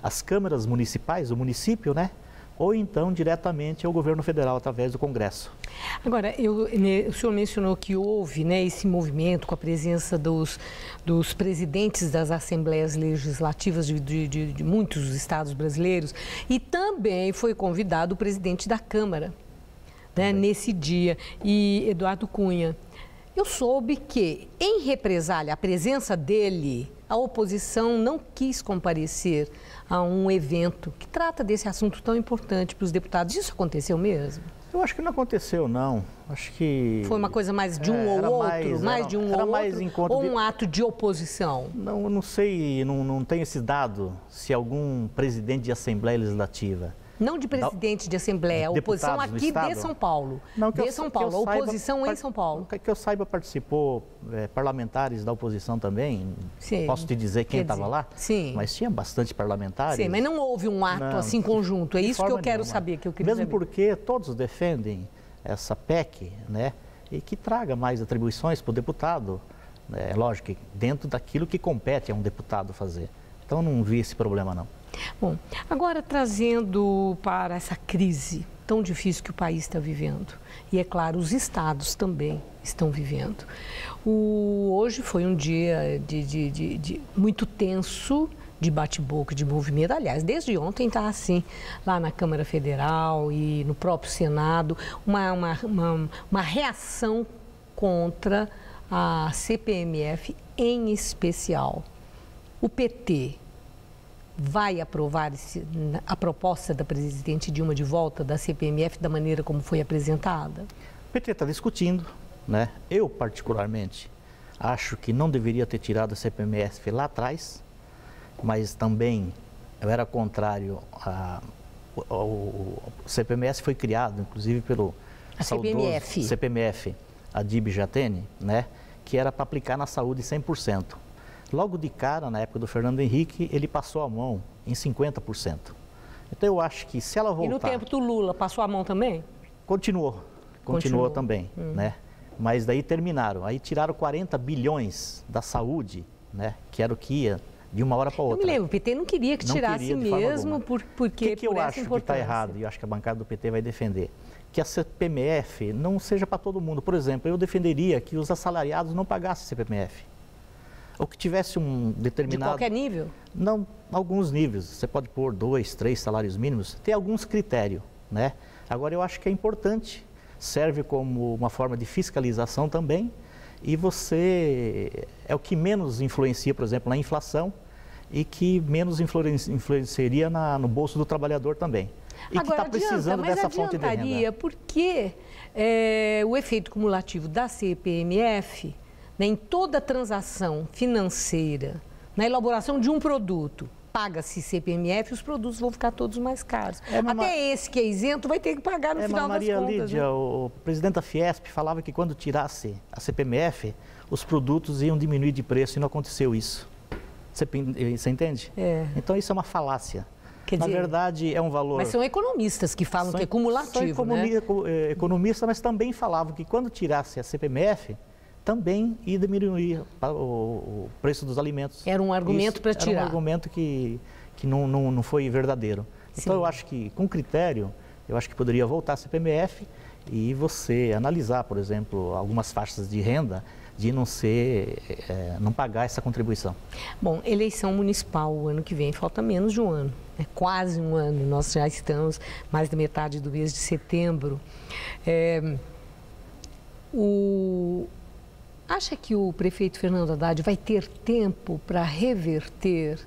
as câmaras municipais, o município, né? Ou então diretamente ao governo federal através do Congresso. Agora, o senhor mencionou que houve, né, esse movimento com a presença dos presidentes das assembleias legislativas de muitos estados brasileiros e também foi convidado o presidente da Câmara, né, nesse dia, e Eduardo Cunha. Eu soube que, em represália à presença dele, a oposição não quis comparecer a um evento que trata desse assunto tão importante para os deputados. Isso aconteceu mesmo? Eu acho que não aconteceu, não. Acho que... Foi uma coisa mais de um ou outro? Mais de um ou outro? Ou um ato de oposição? Não, eu não sei, não tenho esse dado, se algum presidente de Assembleia Legislativa... Não de presidente de Assembleia, a oposição aqui de São Paulo. Não, de São Paulo, a oposição em São Paulo. Que eu saiba, participou parlamentares da oposição também. Sim. Posso te dizer quem estava lá? Sim. Mas tinha bastante parlamentares. Sim, mas não houve um ato assim conjunto. É isso que eu quero saber, que eu queria saber. Mesmo porque todos defendem essa PEC, né? E que traga mais atribuições para o deputado. É lógico que dentro daquilo que compete a um deputado fazer. Então, não vi esse problema, não. Bom, agora trazendo para essa crise tão difícil que o país está vivendo. E, é claro, os estados também estão vivendo. Hoje foi um dia de muito tenso, de bate-boca, de movimento. Aliás, desde ontem está assim, lá na Câmara Federal e no próprio Senado, uma reação contra a CPMF em especial. O PT vai aprovar a proposta da presidente Dilma de volta da CPMF da maneira como foi apresentada? O PT está discutindo, né? Eu, particularmente, acho que não deveria ter tirado a CPMF lá atrás, mas também eu era contrário o CPMF foi criado, inclusive pelo CPMF. CPMF, Adib Jatene, né? Que era para aplicar na saúde 100%. Logo de cara, na época do Fernando Henrique, ele passou a mão em 50%. Então, eu acho que se ela voltar... E no tempo do Lula, passou a mão também? Continuou também, né? Mas daí terminaram. Aí tiraram 40 bilhões da saúde, né? Que era o que ia de uma hora para outra. Eu me lembro, o PT não queria que tirasse mesmo, porque o que eu acho que está errado, e eu acho que a bancada do PT vai defender, que a CPMF não seja para todo mundo. Por exemplo, eu defenderia que os assalariados não pagassem CPMF. Ou que tivesse um determinado... De qualquer nível? Não, alguns níveis. Você pode pôr 2, 3 salários mínimos. Tem alguns critérios, né? Agora, eu acho que é importante. Serve como uma forma de fiscalização também. E você é o que menos influencia, por exemplo, na inflação e que menos influenciaria no bolso do trabalhador também. E agora, que está precisando dessa fonte de renda. Porque o efeito cumulativo da CPMF... Em toda transação financeira, na elaboração de um produto, paga-se CPMF e os produtos vão ficar todos mais caros. Até esse que é isento vai ter que pagar no final das contas. Maria Lídia, o presidente da Fiesp falava que quando tirasse a CPMF, os produtos iam diminuir de preço e não aconteceu isso. Você entende? Então isso é uma falácia. Na verdade, é um valor... Mas são economistas que falam que é cumulativo, economistas, mas também falavam que quando tirasse a CPMF... também ia diminuir o preço dos alimentos. Era um argumento para tirar. Era um argumento que não foi verdadeiro. Sim. Então, eu acho que, com critério, eu acho que poderia voltar a CPMF e você analisar, por exemplo, algumas faixas de renda de não pagar essa contribuição. Bom, eleição municipal o ano que vem, falta menos de um ano, é quase um ano. Nós já estamos mais da metade do mês de setembro. Acha que o prefeito Fernando Haddad vai ter tempo para reverter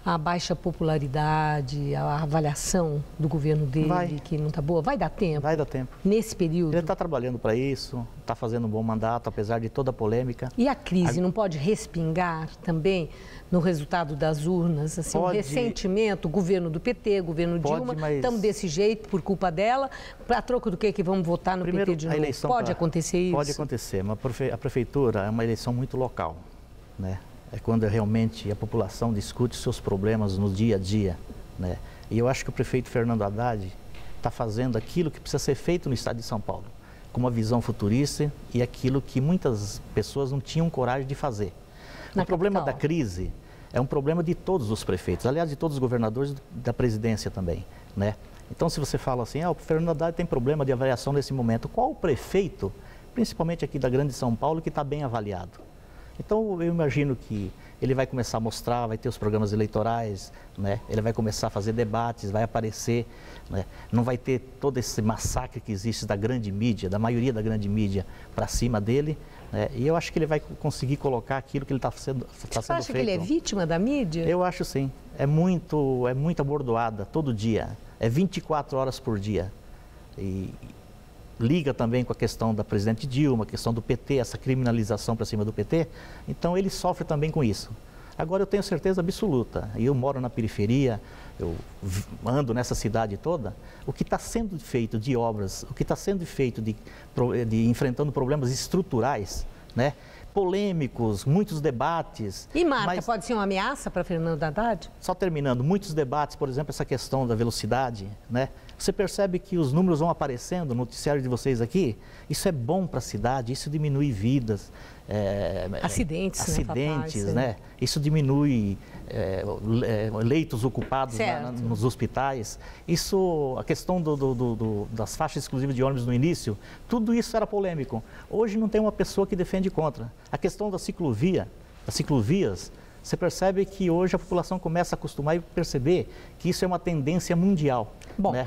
a baixa popularidade, a avaliação do governo dele, que não está boa? Vai dar tempo? Vai dar tempo. Nesse período? Ele está trabalhando para isso, está fazendo um bom mandato, apesar de toda a polêmica. E a crise não pode respingar também no resultado das urnas? Assim, um ressentimento, governo do PT, governo Dilma, estamos desse jeito por culpa dela, para troco do que vamos votar no PT de novo? Pode acontecer isso? Pode acontecer, mas a prefeitura é uma eleição muito local, né? É quando realmente a população discute seus problemas no dia a dia, né? E eu acho que o prefeito Fernando Haddad está fazendo aquilo que precisa ser feito no estado de São Paulo, com uma visão futurista e aquilo que muitas pessoas não tinham coragem de fazer. O problema da crise é um problema de todos os prefeitos, aliás, de todos os governadores da presidência também, né? Então, se você fala assim, o Fernando Haddad tem problema de avaliação nesse momento, qual o prefeito, principalmente aqui da Grande São Paulo, que está bem avaliado? Então, eu imagino que ele vai começar a mostrar, vai ter os programas eleitorais, né? Ele vai começar a fazer debates, vai aparecer, né? Não vai ter todo esse massacre que existe da grande mídia, da maioria da grande mídia para cima dele, né? E eu acho que ele vai conseguir colocar aquilo que ele está sendo feito. Você acha que ele é vítima da mídia? Eu acho sim. É muita bordoada todo dia. É 24 horas por dia. E liga também com a questão da presidente Dilma, a questão do PT, essa criminalização para cima do PT. Então ele sofre também com isso. Agora eu tenho certeza absoluta, e eu moro na periferia, eu ando nessa cidade toda, o que está sendo feito de obras, o que está sendo feito de enfrentando problemas estruturais, né? Polêmicos, muitos debates. E marca pode ser uma ameaça para Fernando Haddad? Só terminando, muitos debates, por exemplo, essa questão da velocidade, né? Você percebe que os números vão aparecendo no noticiário de vocês aqui? Isso é bom para a cidade, isso diminui vidas. Acidentes, né? Isso diminui leitos ocupados nos hospitais. Isso, a questão das faixas exclusivas de ônibus no início, tudo isso era polêmico. Hoje não tem uma pessoa que defende contra. A questão da ciclovia, das ciclovias, você percebe que hoje a população começa a acostumar e perceber que isso é uma tendência mundial. Bom, né?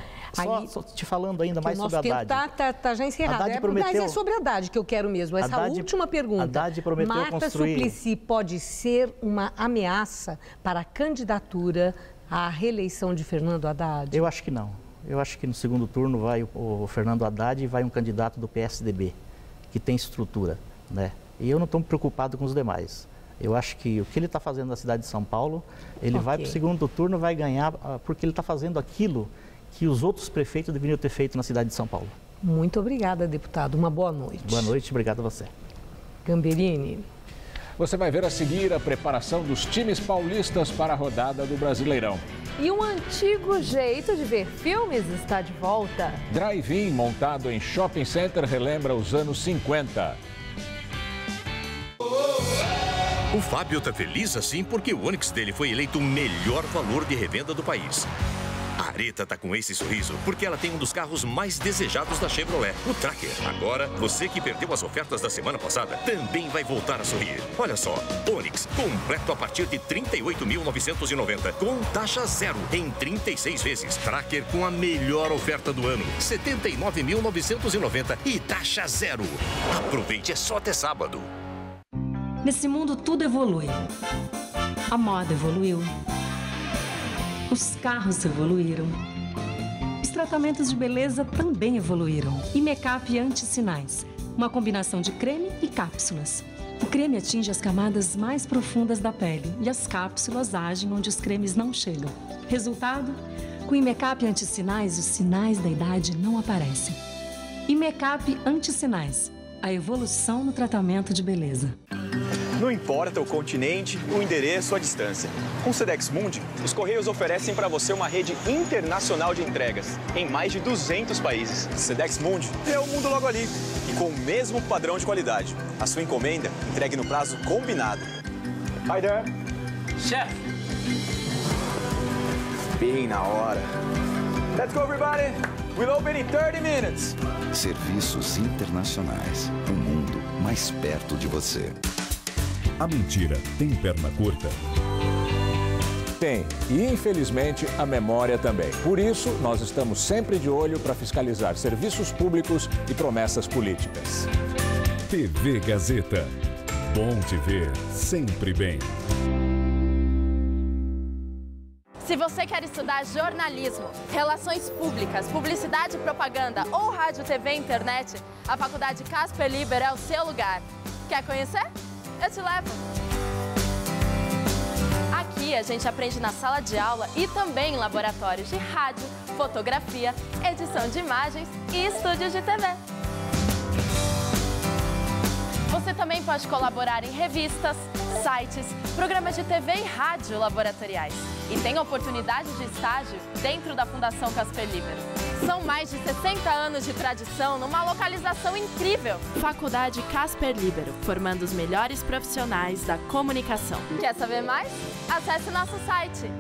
Só te falando ainda mais sobre a Haddad. O nosso tempo está já encerrado. Mas é sobre a Haddad que eu quero mesmo. Essa última pergunta. Haddad prometeu Marta Suplicy pode ser uma ameaça para a candidatura à reeleição de Fernando Haddad? Eu acho que não. Eu acho que no segundo turno vai o Fernando Haddad e vai um candidato do PSDB, que tem estrutura, né? E eu não estou preocupado com os demais. Eu acho que o que ele está fazendo na cidade de São Paulo, ele vai para o segundo turno, vai ganhar, porque ele está fazendo aquilo que os outros prefeitos deveriam ter feito na cidade de São Paulo. Muito obrigada, deputado. Uma boa noite. Boa noite, obrigado a você. Gamberini. Você vai ver a seguir a preparação dos times paulistas para a rodada do Brasileirão. E um antigo jeito de ver filmes está de volta. Drive-in montado em shopping center relembra os anos 50. O Fábio tá feliz assim porque o Onix dele foi eleito o melhor valor de revenda do país. A Areta tá com esse sorriso porque ela tem um dos carros mais desejados da Chevrolet, o Tracker. Agora, você que perdeu as ofertas da semana passada também vai voltar a sorrir. Olha só, Onix completo a partir de R$ 38.990 com taxa zero em 36 vezes. Tracker com a melhor oferta do ano, R$ 79.990 e taxa zero. Aproveite, é só até sábado. Nesse mundo tudo evolui. A moda evoluiu. Os carros evoluíram. Os tratamentos de beleza também evoluíram. Imecap Anti-Sinais, uma combinação de creme e cápsulas. O creme atinge as camadas mais profundas da pele e as cápsulas agem onde os cremes não chegam. Resultado? Com Imecap Anti-Sinais, os sinais da idade não aparecem. Imecap Anti-Sinais, a evolução no tratamento de beleza. Não importa o continente, o endereço, a distância. Com o Sedex Mundi, os Correios oferecem para você uma rede internacional de entregas em mais de 200 países. Sedex Mundi é o mundo logo ali e com o mesmo padrão de qualidade. A sua encomenda entregue no prazo combinado. Hi there. Chef. Bem na hora. Let's go, everybody. We'll open in 30 minutes. Serviços internacionais. Um mundo mais perto de você. A mentira tem perna curta? Tem, e infelizmente a memória também. Por isso, nós estamos sempre de olho para fiscalizar serviços públicos e promessas políticas. TV Gazeta. Bom te ver sempre bem. Se você quer estudar jornalismo, relações públicas, publicidade e propaganda ou rádio, TV e internet, a Faculdade Casper Liber é o seu lugar. Quer conhecer? Eu te levo! Aqui a gente aprende na sala de aula e também em laboratórios de rádio, fotografia, edição de imagens e estúdios de TV. Você também pode colaborar em revistas, sites, programas de TV e rádio laboratoriais. E tem oportunidade de estágio dentro da Fundação Casper Liber. São mais de 60 anos de tradição numa localização incrível. Faculdade Casper Libero, formando os melhores profissionais da comunicação. Quer saber mais? Acesse nosso site.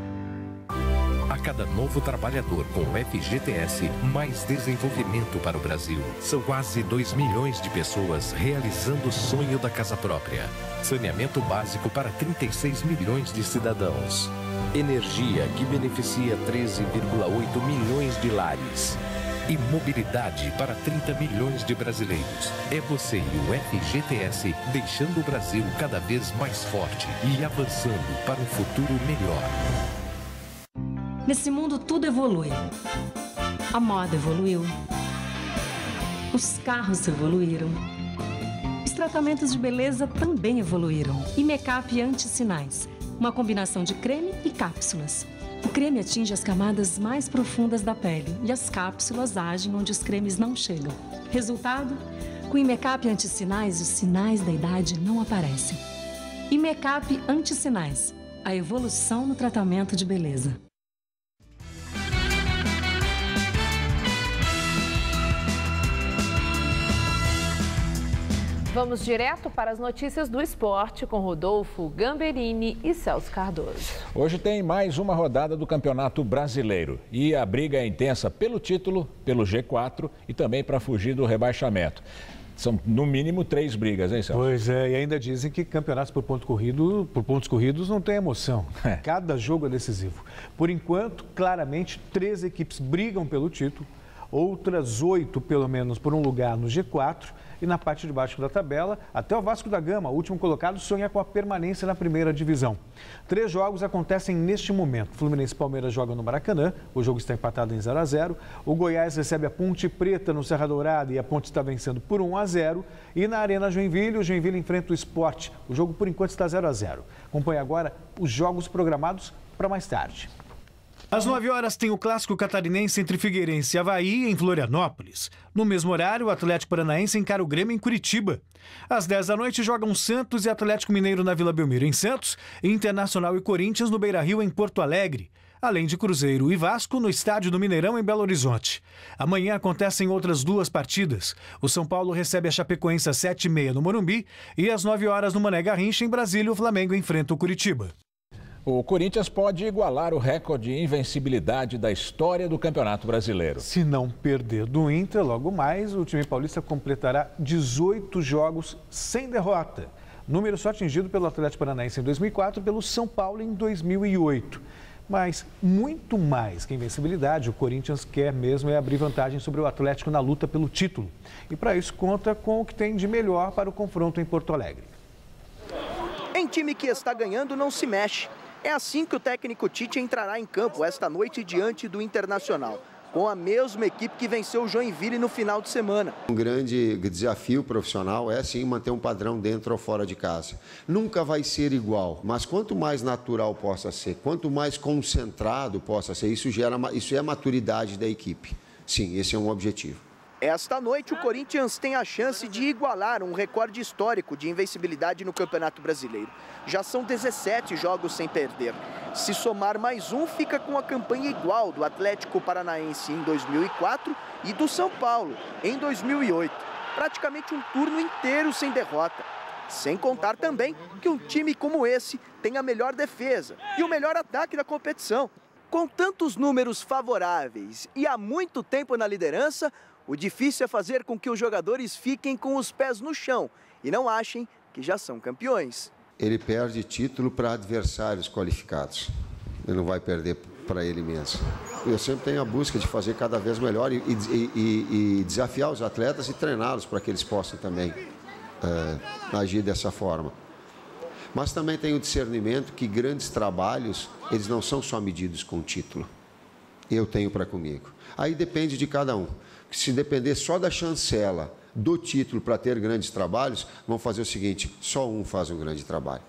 A cada novo trabalhador com o FGTS, mais desenvolvimento para o Brasil. São quase 2 milhões de pessoas realizando o sonho da casa própria. Saneamento básico para 36 milhões de cidadãos. Energia que beneficia 13,8 milhões de lares. E mobilidade para 30 milhões de brasileiros. É você e o FGTS deixando o Brasil cada vez mais forte e avançando para um futuro melhor. Nesse mundo tudo evolui. A moda evoluiu. Os carros evoluíram. Os tratamentos de beleza também evoluíram. E make-up anti-sinais. Uma combinação de creme e cápsulas. O creme atinge as camadas mais profundas da pele e as cápsulas agem onde os cremes não chegam. Resultado? Com o make-up anti-sinais, os sinais da idade não aparecem. E make-up anti-sinais. A evolução no tratamento de beleza. Vamos direto para as notícias do esporte com Rodolfo Gamberini e Celso Cardoso. Hoje tem mais uma rodada do Campeonato Brasileiro e a briga é intensa pelo título, pelo G4 e também para fugir do rebaixamento. São no mínimo 3 brigas, hein, Celso? Pois é, e ainda dizem que campeonatos por pontos corridos não tem emoção. Cada jogo é decisivo. Por enquanto, claramente, 3 equipes brigam pelo título, outras 8 pelo menos por um lugar no G4. E na parte de baixo da tabela, até o Vasco da Gama, o último colocado, sonha com a permanência na primeira divisão. 3 jogos acontecem neste momento. Fluminense e Palmeiras jogam no Maracanã, o jogo está empatado em 0-0. O Goiás recebe a Ponte Preta no Serra Dourada e a Ponte está vencendo por 1-0. E na Arena Joinville, o Joinville enfrenta o Sport. O jogo por enquanto está 0-0. Acompanhe agora os jogos programados para mais tarde. Às 9 horas tem o clássico catarinense entre Figueirense e Avaí, em Florianópolis. No mesmo horário, o Atlético Paranaense encara o Grêmio em Curitiba. Às 10 da noite jogam Santos e Atlético Mineiro na Vila Belmiro, em Santos, e Internacional e Corinthians no Beira-Rio, em Porto Alegre. Além de Cruzeiro e Vasco no Estádio do Mineirão, em Belo Horizonte. Amanhã acontecem outras 2 partidas. O São Paulo recebe a Chapecoense às 7h30 no Morumbi e às 9 horas no Mané Garrincha, em Brasília, o Flamengo enfrenta o Curitiba. O Corinthians pode igualar o recorde de invencibilidade da história do Campeonato Brasileiro. Se não perder do Inter, logo mais, o time paulista completará 18 jogos sem derrota. Número só atingido pelo Atlético Paranaense em 2004 e pelo São Paulo em 2008. Mas, muito mais que invencibilidade, o Corinthians quer mesmo é abrir vantagem sobre o Atlético na luta pelo título. E para isso conta com o que tem de melhor para o confronto em Porto Alegre. Em time que está ganhando, não se mexe. É assim que o técnico Tite entrará em campo esta noite diante do Internacional, com a mesma equipe que venceu o Joinville no final de semana. Um grande desafio profissional é, sim, manter um padrão dentro ou fora de casa. Nunca vai ser igual, mas quanto mais natural possa ser, quanto mais concentrado possa ser, isso é a maturidade da equipe. Sim, esse é um objetivo. Esta noite, o Corinthians tem a chance de igualar um recorde histórico de invencibilidade no Campeonato Brasileiro. Já são 17 jogos sem perder. Se somar mais um, fica com a campanha igual do Atlético Paranaense em 2004 e do São Paulo em 2008. Praticamente um turno inteiro sem derrota. Sem contar também que um time como esse tem a melhor defesa e o melhor ataque da competição. Com tantos números favoráveis e há muito tempo na liderança, o difícil é fazer com que os jogadores fiquem com os pés no chão e não achem que já são campeões. Ele perde título para adversários qualificados. Ele não vai perder para ele mesmo. Eu sempre tenho a busca de fazer cada vez melhor e desafiar os atletas e treiná-los para que eles possam também agir dessa forma. Mas também tenho o discernimento que grandes trabalhos, eles não são só medidos com título. Eu tenho para comigo. Aí depende de cada um. Se depender só da chancela do título para ter grandes trabalhos, vão fazer o seguinte, só um faz um grande trabalho.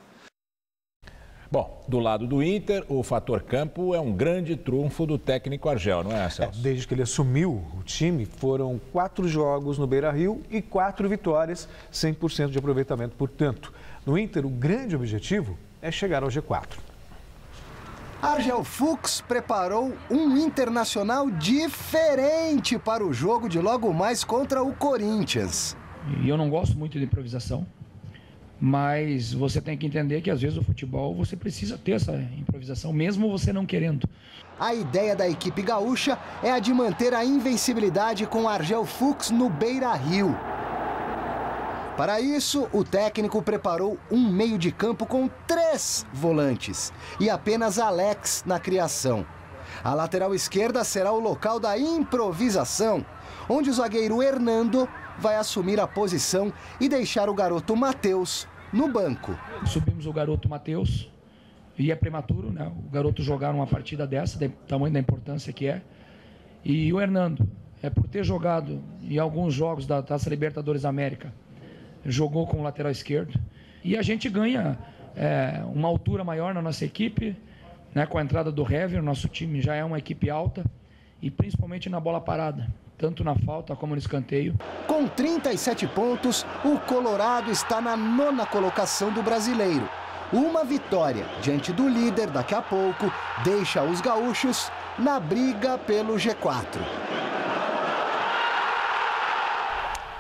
Bom, do lado do Inter, o fator campo é um grande trunfo do técnico Argel, não é, Celso? Desde que ele assumiu o time, foram 4 jogos no Beira-Rio e 4 vitórias, 100% de aproveitamento, portanto. No Inter, o grande objetivo é chegar ao G4. Argel Fuchs preparou um internacional diferente para o jogo de logo mais contra o Corinthians. E eu não gosto muito de improvisação, mas você tem que entender que às vezes o futebol você precisa ter essa improvisação, mesmo você não querendo. A ideia da equipe gaúcha é a de manter a invencibilidade com Argel Fuchs no Beira-Rio. Para isso, o técnico preparou um meio de campo com 3 volantes e apenas Alex na criação. A lateral esquerda será o local da improvisação, onde o zagueiro Hernando vai assumir a posição e deixar o garoto Matheus no banco. Subimos o garoto Matheus e é prematuro, né? O garoto jogar uma partida dessa, do tamanho da importância que é. E o Hernando, por ter jogado em alguns jogos da Taça Libertadores da América, jogou como lateral esquerdo. E a gente ganha uma altura maior na nossa equipe, né? Com a entrada do Hever, nosso time já é uma equipe alta, e principalmente na bola parada, tanto na falta como no escanteio. Com 37 pontos, o Colorado está na 9ª colocação do Brasileiro. Uma vitória diante do líder daqui a pouco deixa os gaúchos na briga pelo G4.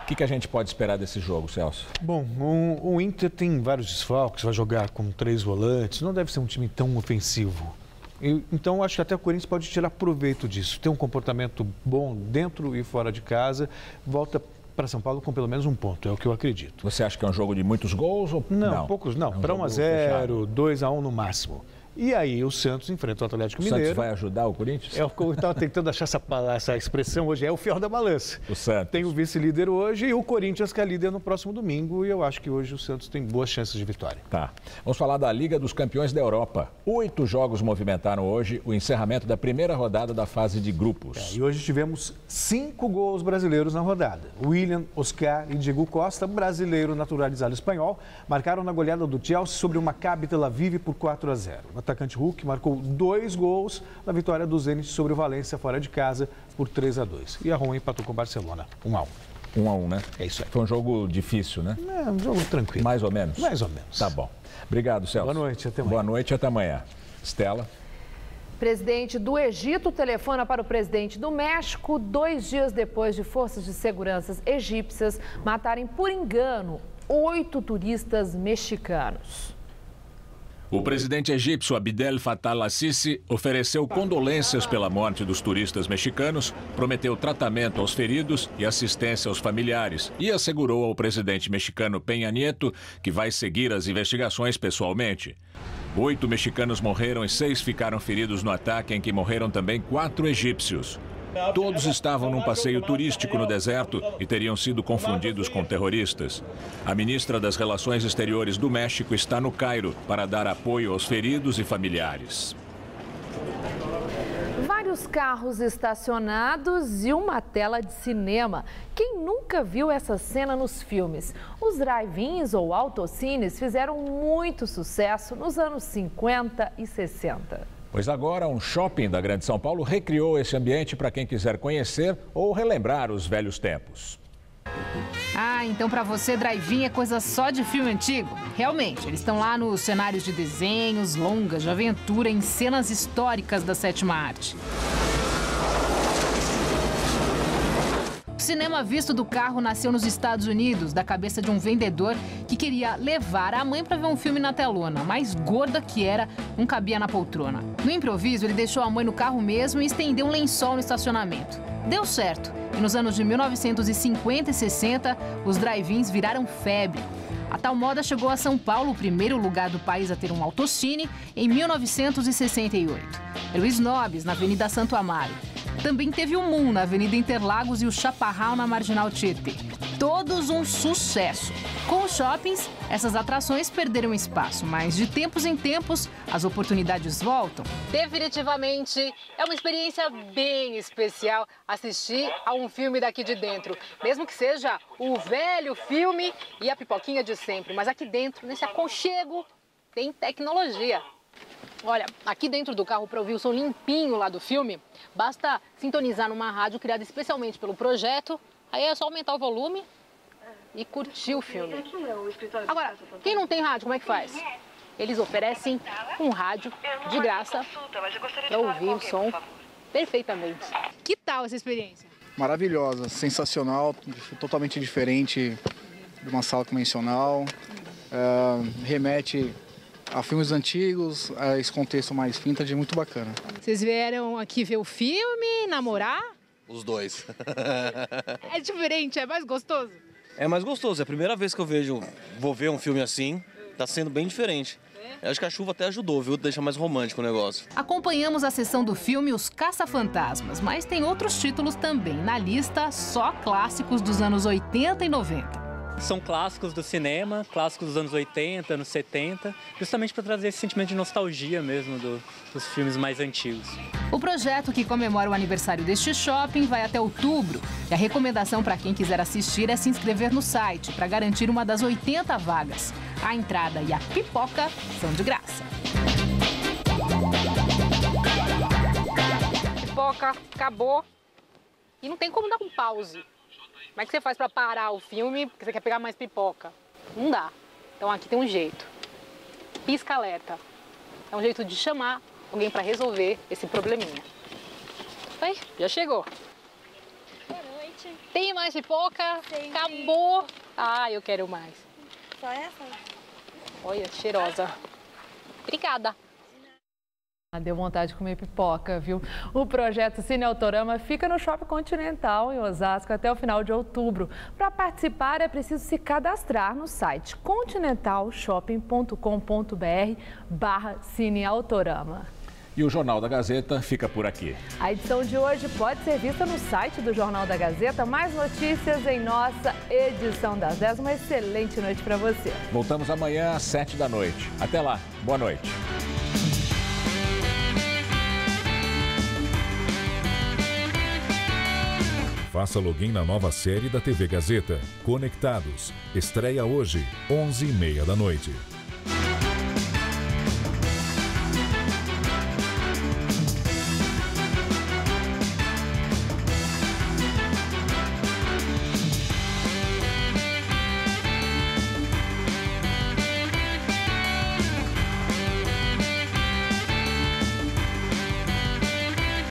O que a gente pode esperar desse jogo, Celso? Bom, o Inter tem vários desfalques, vai jogar com 3 volantes, não deve ser um time tão ofensivo. Então, acho que até o Corinthians pode tirar proveito disso. Ter um comportamento bom dentro e fora de casa, volta para São Paulo com pelo menos 1 ponto, é o que eu acredito. Você acha que é um jogo de muitos gols? Ou... Não, poucos não. Para 1-0, 2-1 no máximo. E aí o Santos enfrenta o Atlético Mineiro. O Santos vai ajudar o Corinthians? Eu estava tentando achar essa expressão hoje, é o fiel da balança. O Santos. Tem o vice-líder hoje e o Corinthians que é líder no próximo domingo, e eu acho que hoje o Santos tem boas chances de vitória. Tá. Vamos falar da Liga dos Campeões da Europa. 8 jogos movimentaram hoje o encerramento da primeira rodada da fase de grupos. E hoje tivemos 5 gols brasileiros na rodada. William, Oscar e Diego Costa, brasileiro naturalizado espanhol, marcaram na goleada do Chelsea sobre o Maccabi Tel Aviv por 4-0. O atacante Hulk marcou 2 gols na vitória do Zenit sobre o Valência fora de casa por 3-2. E a Roma empatou com o Barcelona 1-1. 1-1, né? É isso aí. Foi um jogo difícil, né? É, um jogo tranquilo. Mais ou menos? Mais ou menos. Tá bom. Obrigado, Celso. Boa noite, até amanhã. Boa noite, até amanhã. Estela. Presidente do Egito telefona para o presidente do México 2 dias depois de forças de segurança egípcias matarem por engano 8 turistas mexicanos. O presidente egípcio Abdel Fattah al-Sisi ofereceu condolências pela morte dos turistas mexicanos, prometeu tratamento aos feridos e assistência aos familiares e assegurou ao presidente mexicano Peña Nieto que vai seguir as investigações pessoalmente. 8 mexicanos morreram e 6 ficaram feridos no ataque em que morreram também 4 egípcios. Todos estavam num passeio turístico no deserto e teriam sido confundidos com terroristas. A ministra das Relações Exteriores do México está no Cairo para dar apoio aos feridos e familiares. Vários carros estacionados e uma tela de cinema. Quem nunca viu essa cena nos filmes? Os drive-ins ou autocines fizeram muito sucesso nos anos 50 e 60. Pois agora, um shopping da Grande São Paulo recriou esse ambiente para quem quiser conhecer ou relembrar os velhos tempos. Ah, então para você drive-in é coisa só de filme antigo? Realmente, eles estão lá nos cenários de desenhos, longas, de aventura, em cenas históricas da 7ª arte. O cinema visto do carro nasceu nos Estados Unidos, da cabeça de um vendedor que queria levar a mãe para ver um filme na telona, mas gorda que era, não cabia na poltrona. No improviso, ele deixou a mãe no carro mesmo e estendeu um lençol no estacionamento. Deu certo, e nos anos de 1950 e 60, os drive-ins viraram febre. A tal moda chegou a São Paulo, o primeiro lugar do país a ter um autocine, em 1968. Era o Snobs, na Avenida Santo Amaro. Também teve o Moon, na Avenida Interlagos, e o Chaparral, na Marginal Tietê. Todos um sucesso. Com os shoppings, essas atrações perderam espaço, mas de tempos em tempos, as oportunidades voltam. Definitivamente, é uma experiência bem especial assistir a um filme daqui de dentro. Mesmo que seja o velho filme e a pipoquinha de sempre. Mas aqui dentro, nesse aconchego, tem tecnologia. Olha, aqui dentro do carro, para ouvir o som limpinho lá do filme, basta sintonizar numa rádio criada especialmente pelo projeto, aí é só aumentar o volume e curtir o filme. Agora, quem não tem rádio, como é que faz? Eles oferecem um rádio de graça para ouvir o som perfeitamente. Que tal essa experiência? Maravilhosa, sensacional, totalmente diferente de uma sala convencional. Remete a filmes antigos, a esse contexto mais vintage, é muito bacana. Vocês vieram aqui ver o filme, namorar? Os dois. É diferente, é mais gostoso? É mais gostoso, é a primeira vez que eu vou ver um filme assim, tá sendo bem diferente. Eu acho que a chuva até ajudou, viu? Deixa mais romântico o negócio. Acompanhamos a sessão do filme Os Caça-Fantasmas, mas tem outros títulos também na lista, só clássicos dos anos 80 e 90. São clássicos do cinema, clássicos dos anos 80, anos 70, justamente para trazer esse sentimento de nostalgia mesmo dos filmes mais antigos. O projeto, que comemora o aniversário deste shopping, vai até outubro. E a recomendação para quem quiser assistir é se inscrever no site para garantir uma das 80 vagas. A entrada e a pipoca são de graça. Pipoca acabou e não tem como dar um pause. Como é que você faz para parar o filme porque você quer pegar mais pipoca? Não dá. Então aqui tem um jeito. Pisca-alerta. É um jeito de chamar alguém para resolver esse probleminha. Ai, já chegou. Boa noite. Tem mais pipoca? Tem. Acabou. Ah, eu quero mais. Só essa? Olha, cheirosa. Obrigada. Deu vontade de comer pipoca, viu? O projeto Cine Autorama fica no Shopping Continental, em Osasco, até o final de outubro. Para participar, é preciso se cadastrar no site continentalshopping.com.br/Cine Autorama. E o Jornal da Gazeta fica por aqui. A edição de hoje pode ser vista no site do Jornal da Gazeta. Mais notícias em nossa edição das 10. Uma excelente noite para você. Voltamos amanhã às 7 da noite. Até lá. Boa noite. Faça login na nova série da TV Gazeta, Conectados. Estreia hoje, 11h30 da noite.